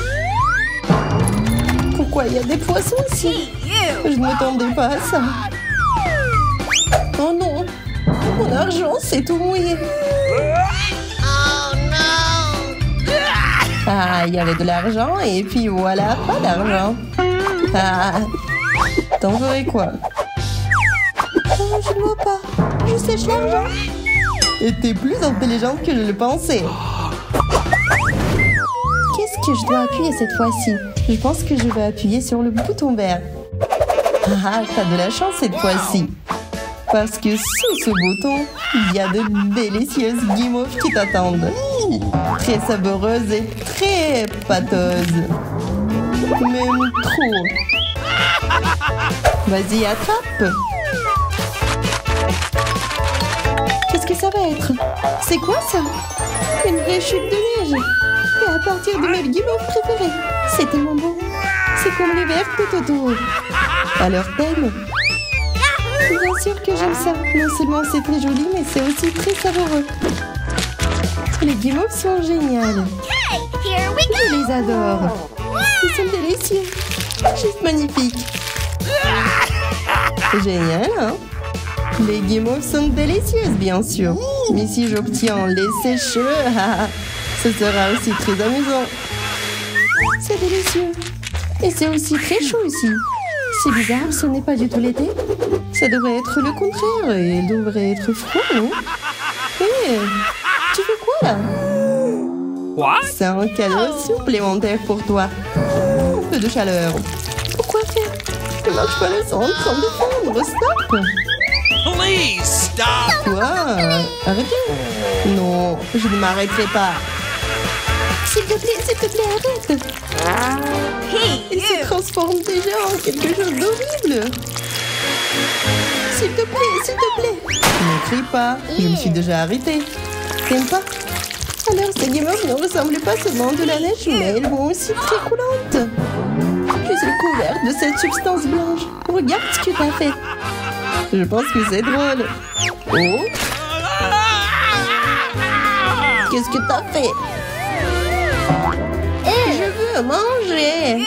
Pourquoi il y a des poissons ici? Je ne m'attendais pas à ça. Oh non! Mon argent s'est tout mouillé. Ah, il y avait de l'argent et puis voilà, pas d'argent. Ah, t'en ferais quoi? Oh, je ne vois pas. Je sèche l'argent. Et t'es plus intelligente que je le pensais. Qu'est-ce que je dois appuyer cette fois-ci? Je pense que je vais appuyer sur le bouton vert. Ah, t'as de la chance cette fois-ci. Parce que sous ce bouton, il y a de délicieuses guimauves qui t'attendent. Très savoreuses et très pâteuses. Même trop. Vas-y, attrape. Qu'est-ce que ça va être? C'est quoi ça? Une vraie chute de neige. Et à partir de mes guimauves préférées. C'est tellement beau. C'est comme le verre tout autour. Alors t'aimes? Bien sûr que j'aime ça. Non seulement c'est très joli, mais c'est aussi très savoureux. Les guimauves sont géniales. Je les adore. Ils sont délicieux. Juste magnifiques. Génial, hein? Les guimauves sont délicieuses, bien sûr. Mais si j'obtiens les sécheux, ce sera aussi très amusant. C'est délicieux. Et c'est aussi très chaud ici. C'est bizarre, ce n'est pas du tout l'été. Ça devrait être le contraire. Et il devrait être froid, non? Hé, tu fais quoi là? What? C'est un cadeau supplémentaire pour toi. Un peu de chaleur. Pourquoi faire? Je ne marche pas le sang en train de fondre. Stop! Please stop! Quoi? Arrêtez! Non, je ne m'arrêterai pas. S'il te plaît, arrête! Il se transforme déjà en quelque chose d'horrible. S'il te plaît. Ne crie pas, je me suis déjà arrêtée. T'aimes pas? Alors ces guimauves ne ressemblent pas seulement de la neige, mais elles vont aussi très coulantes. Je suis couverte de cette substance blanche. Regarde ce que t'as fait. Je pense que c'est drôle. Oh! Qu'est-ce que t'as fait? Je veux manger.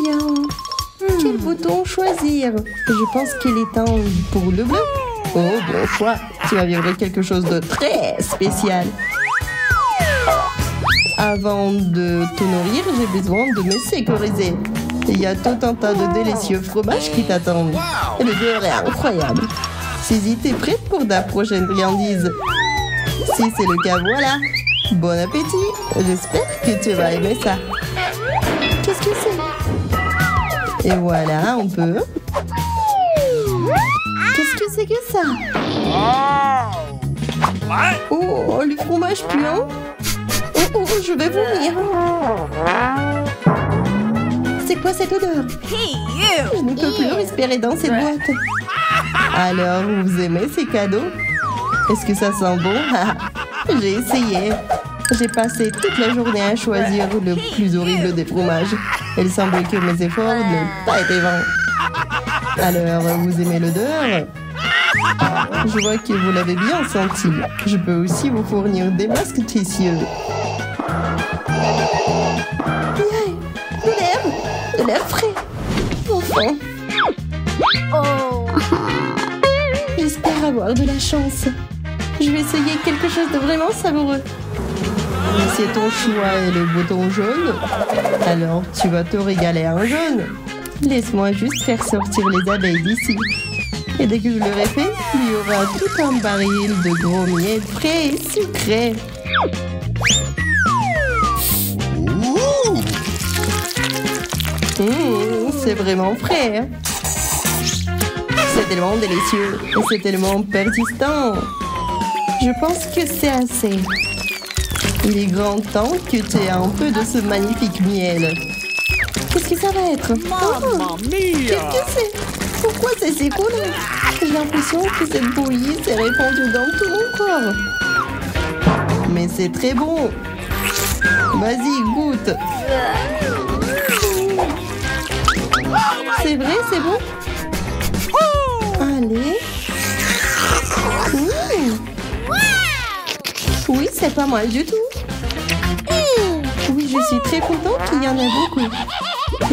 Bien. Quel bouton choisir? Je pense qu'il est temps pour le bleu. Oh, bon choix. Tu vas vivre quelque chose de très spécial. Avant de te nourrir, j'ai besoin de me sécuriser. Il y a tout un tas de délicieux fromages qui t'attendent. Et le beurre est incroyable. Saisis, t'es prête pour ta prochaine friandise? Si c'est le cas, voilà. Bon appétit. J'espère que tu vas aimer ça. Qu'est-ce que c'est? Et voilà, on peut. Qu'est-ce que c'est que ça? Oh, le fromage puant. Oh, je vais vomir. C'est quoi cette odeur? Je ne peux plus respirer dans cette boîte. Alors, vous aimez ces cadeaux? Est-ce que ça sent bon? J'ai essayé. J'ai passé toute la journée à choisir le plus horrible des fromages. Il semble que mes efforts n'ont pas été vains. Alors, vous aimez l'odeur? Je vois que vous l'avez bien senti. Je peux aussi vous fournir des masques précieux. De l'air frais. Enfin. J'espère avoir de la chance. Je vais essayer quelque chose de vraiment savoureux. C'est ton choix et le bouton jaune. Alors, tu vas te régaler en jaune. Laisse-moi juste faire sortir les abeilles d'ici. Et dès que je l'aurai fait, il y aura tout un baril de gros miel frais et sucré. C'est vraiment frais. Hein? C'est tellement délicieux et c'est tellement persistant. Je pense que c'est assez. Il est grand temps que tu aies un peu de ce magnifique miel. Qu'est-ce que ça va être? Mamma mia! Qu'est-ce que c'est? Pourquoi c'est si collant? J'ai l'impression que cette bouillie s'est répandue dans tout mon corps. Mais c'est très bon. Vas-y, goûte. C'est vrai, c'est bon? Allez. Oui, c'est pas mal du tout. Oui, je suis très contente qu'il y en a beaucoup.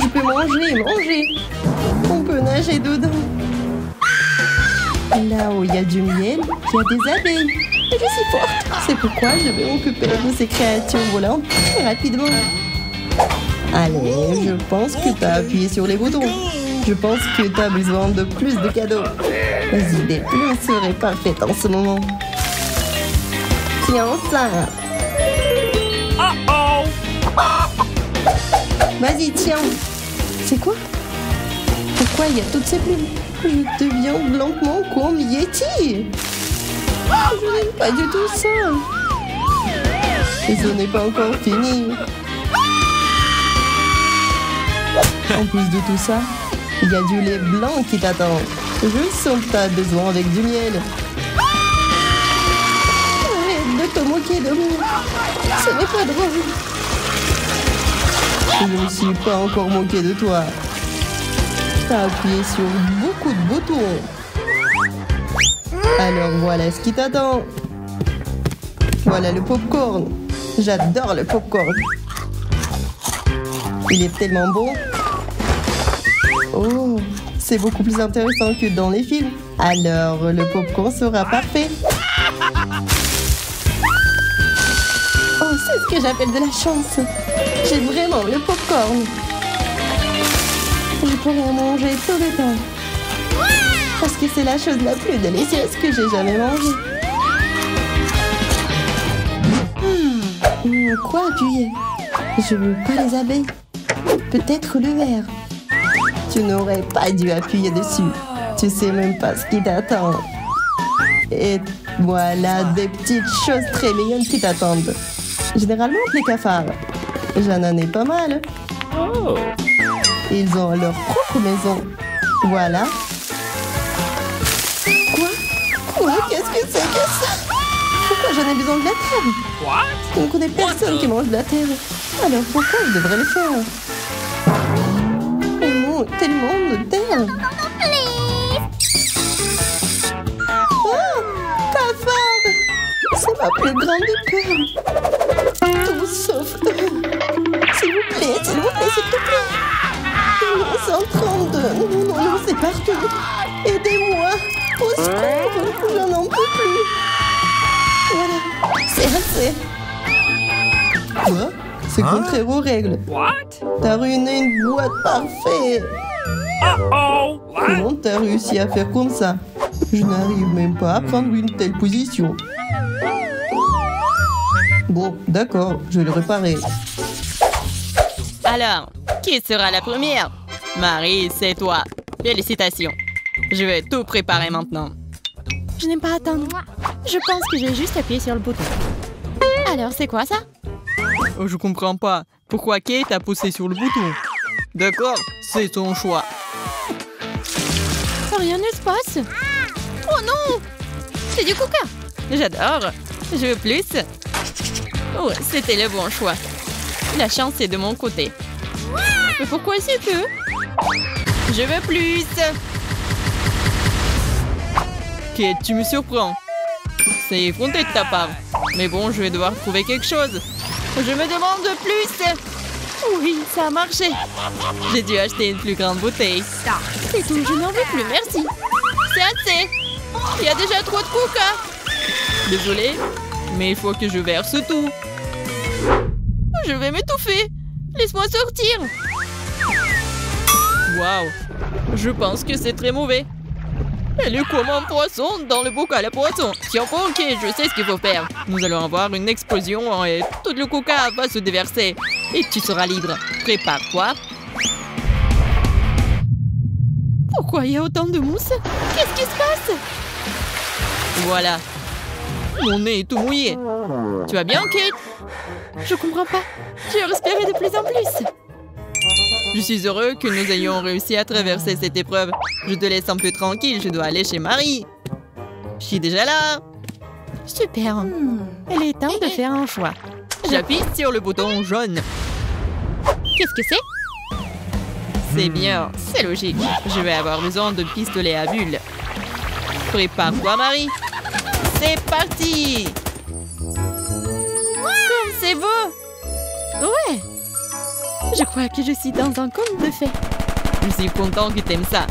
Je peux manger. On peut nager dedans. Là où il y a du miel, il y a des abeilles. Et je suis forte. C'est pourquoi je vais m'occuper de ces créatures volantes très rapidement. Allez, je pense que tu as appuyé sur les boutons. Je pense que tu as besoin de plus de cadeaux. Vas-y, des plumes seraient parfaites en ce moment. Tiens ça. Uh-oh! Vas-y, tiens. C'est quoi? Pourquoi il y a toutes ces plumes? Je deviens lentement comme Yeti. Je n'aime pas du tout ça. Et ce n'est pas encore fini. En plus de tout ça, il y a du lait blanc qui t'attend. Je sens que tu as besoin avec du miel. Arrête de te moquer de moi. Ce n'est pas drôle. Je ne me suis pas encore moqué de toi. T'as appuyé sur beaucoup de boutons. Alors voilà ce qui t'attend. Voilà le popcorn. J'adore le popcorn. Il est tellement bon. Oh, c'est beaucoup plus intéressant que dans les films. Alors le popcorn sera parfait. Oh, c'est ce que j'appelle de la chance. J'ai vraiment le popcorn. Je pourrais en manger tout le temps. Parce que c'est la chose la plus délicieuse que j'ai jamais mangée. Quoi appuyer? Je veux pas les abeilles. Peut-être le verre. Tu n'aurais pas dû appuyer dessus. Tu sais même pas ce qui t'attend. Et voilà des petites choses très mignonnes qui t'attendent. Généralement les cafards. J'en ai pas mal. Oh! Ils ont leur propre maison. Voilà. Quoi? Qu'est-ce que c'est que ça? Pourquoi j'en ai besoin de la terre? What? Je ne connais personne qui mange de la terre. Alors pourquoi je devrais le faire? Oh non, tellement de terre. Oh, cafard! C'est ma plus grande peur. Tout sauf eux. S'il vous plaît, s'il te plaît. Non, c'est en train de... Non, c'est partout. Aidez-moi. Au secours, j'en en peux plus. Voilà, c'est assez. Quoi? C'est contraire aux règles. What? T'as ruiné une boîte parfaite. Uh-oh! What? Comment t'as réussi à faire comme ça? Je n'arrive même pas à prendre une telle position. Bon, d'accord, je vais le réparer. Alors, qui sera la première? Marie, c'est toi. Félicitations. Je vais tout préparer maintenant. Je n'aime pas attendre. Je pense que j'ai juste appuyé sur le bouton. Alors, c'est quoi ça? Oh, je comprends pas. Pourquoi Kate a poussé sur le bouton? D'accord, c'est ton choix. Rien ne se passe. Oh non! C'est du coca. J'adore. Je veux plus. Oh, c'était le bon choix. La chance est de mon côté. Mais pourquoi si peu? Je veux plus. Kate, tu me surprends. C'est effronté de ta part. Mais bon, je vais devoir trouver quelque chose. Je me demande plus. Oui, ça a marché. J'ai dû acheter une plus grande bouteille. C'est tout, je n'en veux plus, merci. C'est assez. Il y a déjà trop de coca. Désolée, mais il faut que je verse tout. Je vais m'étouffer. Laisse-moi sortir. Waouh, je pense que c'est très mauvais. Elle est comme un poisson dans le bocal à poisson. Tiens, ok, je sais ce qu'il faut faire. Nous allons avoir une explosion et tout le coca va se déverser. Et tu seras libre. Prépare-toi. Pourquoi il y a autant de mousse? Qu'est-ce qui se passe? Voilà. Mon nez est tout mouillé. Tu vas bien, Kate? Je comprends pas. J'ai respiré de plus en plus. Je suis heureux que nous ayons réussi à traverser cette épreuve. Je te laisse un peu tranquille, je dois aller chez Marie. Je suis déjà là. Super. Il est temps de faire un choix. J'appuie sur le bouton jaune. Qu'est-ce que c'est? C'est bien, c'est logique. Je vais avoir besoin de pistolet à bulles. Prépare-toi, Marie. C'est parti! Comme c'est beau! Ouais! Je crois que je suis dans un conte de fées. Je suis content que t'aimes ça.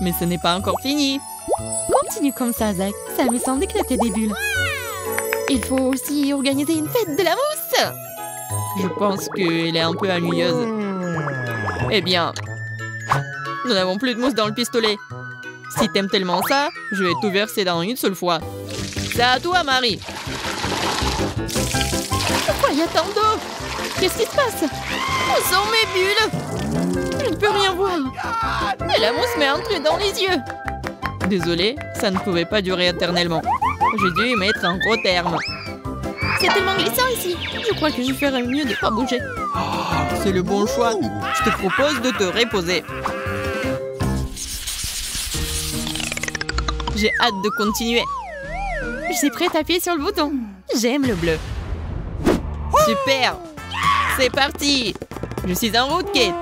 Mais ce n'est pas encore fini. Continue comme ça, Zach. Ça me semble éclater des bulles. Il faut aussi organiser une fête de la mousse. Je pense qu'elle est un peu ennuyeuse. Eh bien, nous n'avons plus de mousse dans le pistolet. Si t'aimes tellement ça, je vais tout verser dans une seule fois. C'est à toi, Marie. Pourquoi il y a tant d'eau? Qu'est-ce qui se passe? Où sont mes bulles? Je ne peux rien voir. Et la mousse m'est entrée dans les yeux. Désolée, ça ne pouvait pas durer éternellement. J'ai dû y mettre un gros terme. C'est tellement glissant ici. Je crois que je ferais mieux de ne pas bouger. C'est le bon choix. Je te propose de te reposer. J'ai hâte de continuer. Je suis prête à appuyer sur le bouton. J'aime le bleu. Super. C'est parti. Je suis en route, Kate.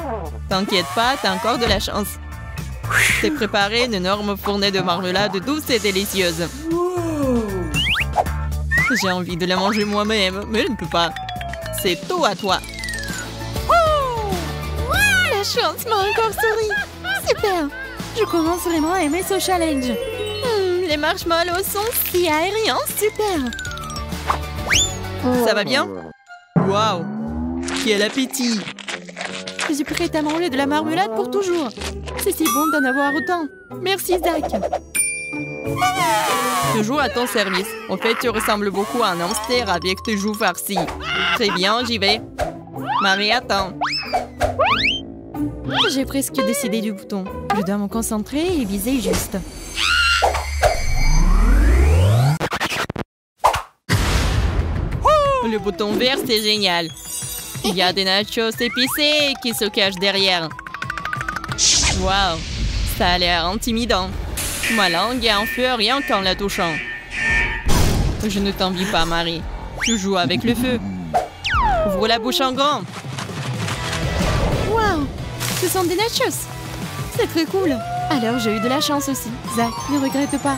T'inquiète pas, t'as encore de la chance. T'es préparé une énorme fournée de marmelade douce et délicieuse. J'ai envie de la manger moi-même, mais je ne peux pas. C'est tout à toi. La chance m'a encore souri. Super. Je commence vraiment à aimer ce challenge. Les marshmallows sont si aériens, super. Ça va bien? Waouh! Quel appétit! Je suis prête à manger de la marmelade pour toujours. C'est si bon d'en avoir autant. Merci, Zach. Toujours à ton service. En fait, tu ressembles beaucoup à un hamster avec tes joues farcies. Très bien, j'y vais. Marie, attends. J'ai presque décidé du bouton. Je dois me concentrer et viser juste. Le bouton vert, c'est génial. Il y a des nachos épicés qui se cachent derrière. Waouh, ça a l'air intimidant. Ma langue est en feu rien qu'en la touchant. Je ne t'envie pas, Marie. Tu joues avec le feu. Ouvre la bouche en grand. Waouh, ce sont des nachos. C'est très cool. Alors j'ai eu de la chance aussi. Zach, ne regrette pas.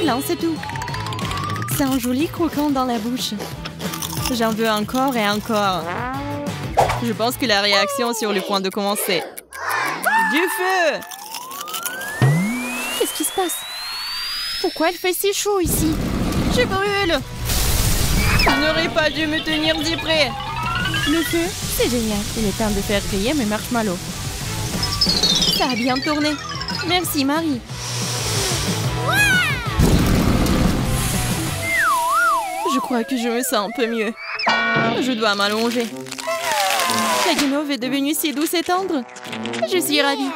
Lance tout. C'est un joli croquant dans la bouche. J'en veux encore et encore. Je pense que la réaction est sur le point de commencer. Du feu! Qu'est-ce qui se passe? Pourquoi il fait si chaud ici? Je brûle! Je n'aurais pas dû me tenir si près. Le feu, c'est génial. Il est temps de faire griller mes marshmallows. Ça a bien tourné. Merci, Marie. Je crois que je me sens un peu mieux. Je dois m'allonger. La guimauve est devenue si douce et tendre. Je suis ravie.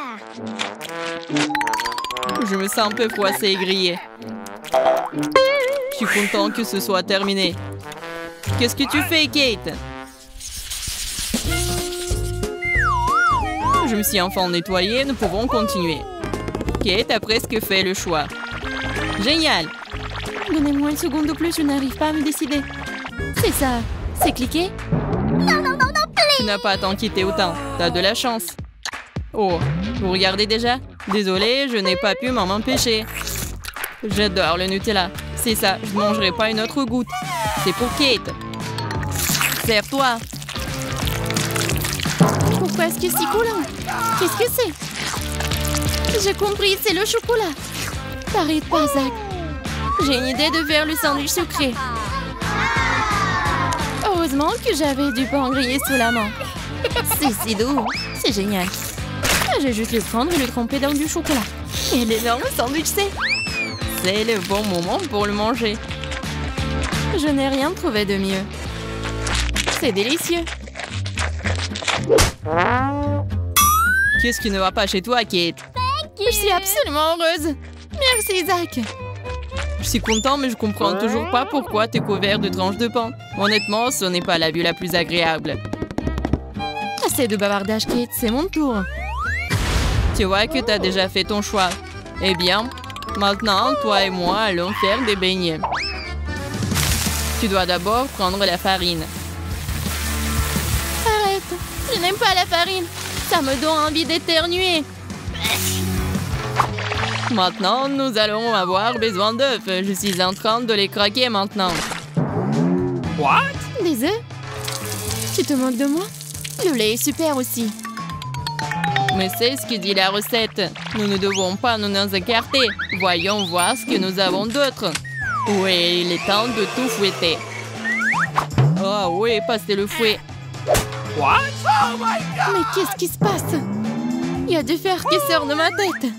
Je me sens un peu froissée et grillée. Je suis content que ce soit terminé. Qu'est-ce que tu fais, Kate? Je me suis enfin nettoyée, nous pouvons continuer. Kate a presque fait le choix. Génial! Donnez-moi une seconde de plus, je n'arrive pas à me décider. C'est ça. C'est cliqué? Tu n'as pas à t'inquiéter autant. T'as de la chance. Oh, vous regardez déjà? Désolée, je n'ai pas pu m'en empêcher. J'adore le Nutella. C'est ça, je ne mangerai pas une autre goutte. C'est pour Kate. Serre-toi. Pourquoi est-ce que c'est coulant? Qu'est-ce que c'est? J'ai compris, c'est le chocolat. T'arrêtes pas, Zach. J'ai une idée de faire le sandwich sucré. Heureusement que j'avais du pain grillé sous la main. C'est si doux. C'est génial. Je vais juste le prendre et le tremper dans du chocolat. Et l'énorme sandwich, c'est le bon moment pour le manger. Je n'ai rien trouvé de mieux. C'est délicieux. Qu'est-ce qui ne va pas chez toi, Kate? Je suis absolument heureuse. Merci, Zach. Je suis content, mais je comprends toujours pas pourquoi t'es couvert de tranches de pain. Honnêtement, ce n'est pas la vue la plus agréable. Assez de bavardage, Kate, c'est mon tour. Tu vois que t'as déjà fait ton choix. Eh bien, maintenant, toi et moi allons faire des beignets. Tu dois d'abord prendre la farine. Arrête, je n'aime pas la farine. Ça me donne envie d'éternuer. Maintenant, nous allons avoir besoin d'œufs. Je suis en train de les craquer maintenant. What? Des œufs? Tu te moques de moi? Le lait est super aussi. Mais c'est ce que dit la recette. Nous ne devons pas nous écarter. Voyons voir ce que nous avons d'autre. Oui, il est temps de tout fouetter. Oh oui, passez le fouet. What? Oh my God! Mais qu'est-ce qui se passe? Il y a du fer qui sort de ma tête.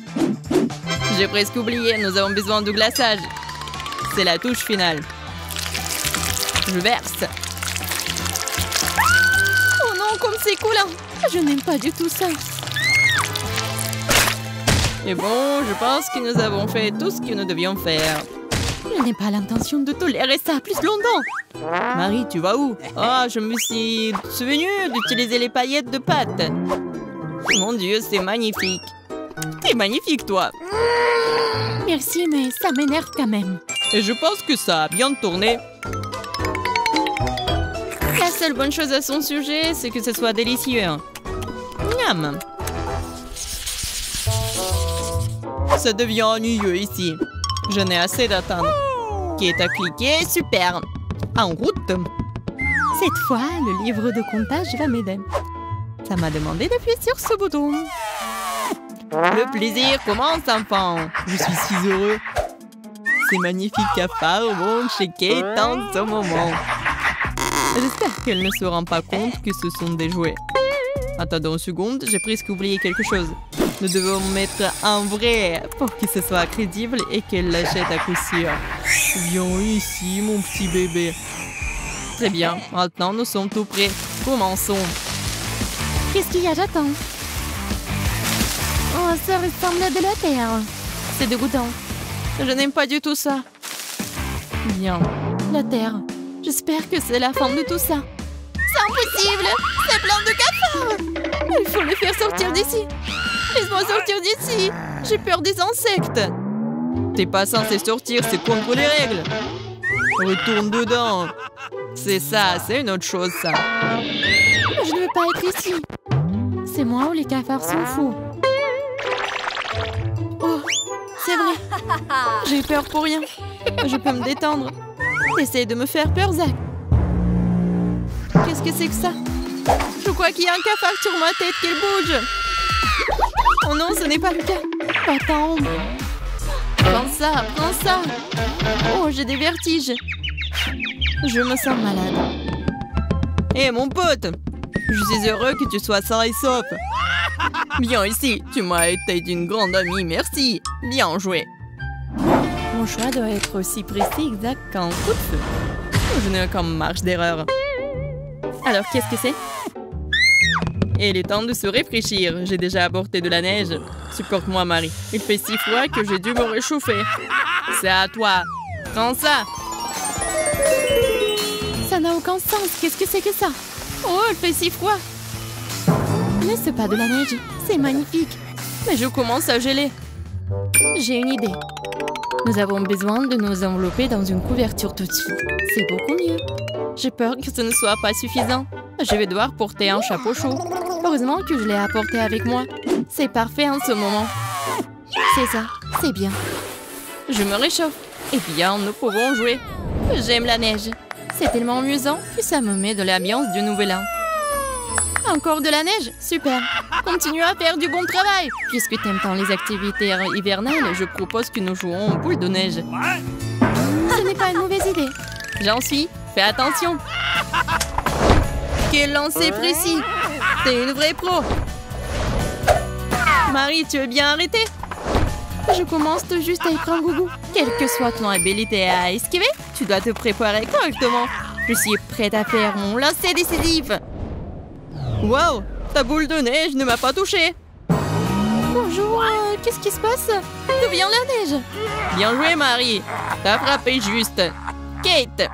J'ai presque oublié, nous avons besoin de glaçage. C'est la touche finale. Je verse. Oh non, comme c'est coulant. Je n'aime pas du tout ça. Et bon, je pense que nous avons fait tout ce que nous devions faire. Je n'ai pas l'intention de tolérer ça plus longtemps. Marie, tu vas où? Ah, je me suis souvenu d'utiliser les paillettes de pâte. Mon Dieu, c'est magnifique. T'es magnifique, toi. Merci, mais ça m'énerve quand même. Et je pense que ça a bien tourné. La seule bonne chose à son sujet, c'est que ce soit délicieux. Miam. Ça devient ennuyeux ici. Je n'ai assez d'attendre. Qui est à cliquer? Super. En route. Cette fois, le livre de comptage va m'aider. Ça m'a demandé d'appuyer sur ce bouton. Le plaisir commence, enfant. Je suis si heureux. Ces magnifiques cafards vont chez Kate en ce moment. J'espère qu'elle ne se rend pas compte que ce sont des jouets. Attendons une seconde, j'ai presque oublié quelque chose. Nous devons mettre un vrai pour que ce soit crédible et qu'elle l'achète à coup sûr. Viens ici, mon petit bébé. Très bien, maintenant nous sommes tout prêts. Commençons. Qu'est-ce qu'il y a? J'attends. Oh, ça ressemble à de la terre. C'est dégoûtant. Je n'aime pas du tout ça. Bien, la terre. J'espère que c'est la fin de tout ça. C'est impossible! C'est plein de cafards! Il faut les faire sortir d'ici. Laisse-moi sortir d'ici. J'ai peur des insectes. T'es pas censé sortir, c'est contre les règles. Retourne dedans. C'est ça, c'est une autre chose, ça. Je ne veux pas être ici. C'est moi ou les cafards sont fous. Oh, c'est vrai. J'ai peur pour rien. Je peux me détendre. Essaye de me faire peur, Zach. Qu'est-ce que c'est que ça? Je crois qu'il y a un cafard sur ma tête qui bouge. Oh non, ce n'est pas le cas. Attends. Prends ça, prends ça. Oh, j'ai des vertiges. Je me sens malade. Hé, mon pote. Je suis heureux que tu sois sain et sauf. Viens ici, tu m'as été d'une grande amie, merci. Bien joué. Mon choix doit être aussi précis exact qu'un coup de feu. Je n'ai aucune marge d'erreur. Alors, qu'est-ce que c'est? Il est temps de se réfléchir. J'ai déjà apporté de la neige. Supporte-moi, Marie. Il fait si froid que j'ai dû me réchauffer. C'est à toi. Prends ça. Ça n'a aucun sens. Qu'est-ce que c'est que ça? Oh, il fait si froid. Mais c'est pas de la neige. C'est magnifique. Mais je commence à geler. J'ai une idée. Nous avons besoin de nous envelopper dans une couverture tout de suite. C'est beaucoup mieux. J'ai peur que ce ne soit pas suffisant. Je vais devoir porter un chapeau chaud. Heureusement que je l'ai apporté avec moi. C'est parfait en ce moment. C'est ça, c'est bien. Je me réchauffe. Eh bien, nous pouvons jouer. J'aime la neige. C'est tellement amusant que ça me met de l'ambiance du nouvel an. Encore de la neige? Super. Continue à faire du bon travail. Puisque t'aimes tant les activités hivernales, je propose que nous jouons aux boules de neige. Ce n'est pas une mauvaise idée. J'en suis. Fais attention. Quel lancer précis. T'es une vraie pro. Marie, tu veux bien arrêter? Je commence tout juste à y prendre goût. Quelle que soit ton habilité à esquiver, tu dois te préparer correctement. Je suis prête à faire mon lancer décisif. Wow, ta boule de neige ne m'a pas touchée. Bonjour, qu'est-ce qui se passe? D'où vient la neige? Bien joué, Marie. T'as frappé juste. Kate,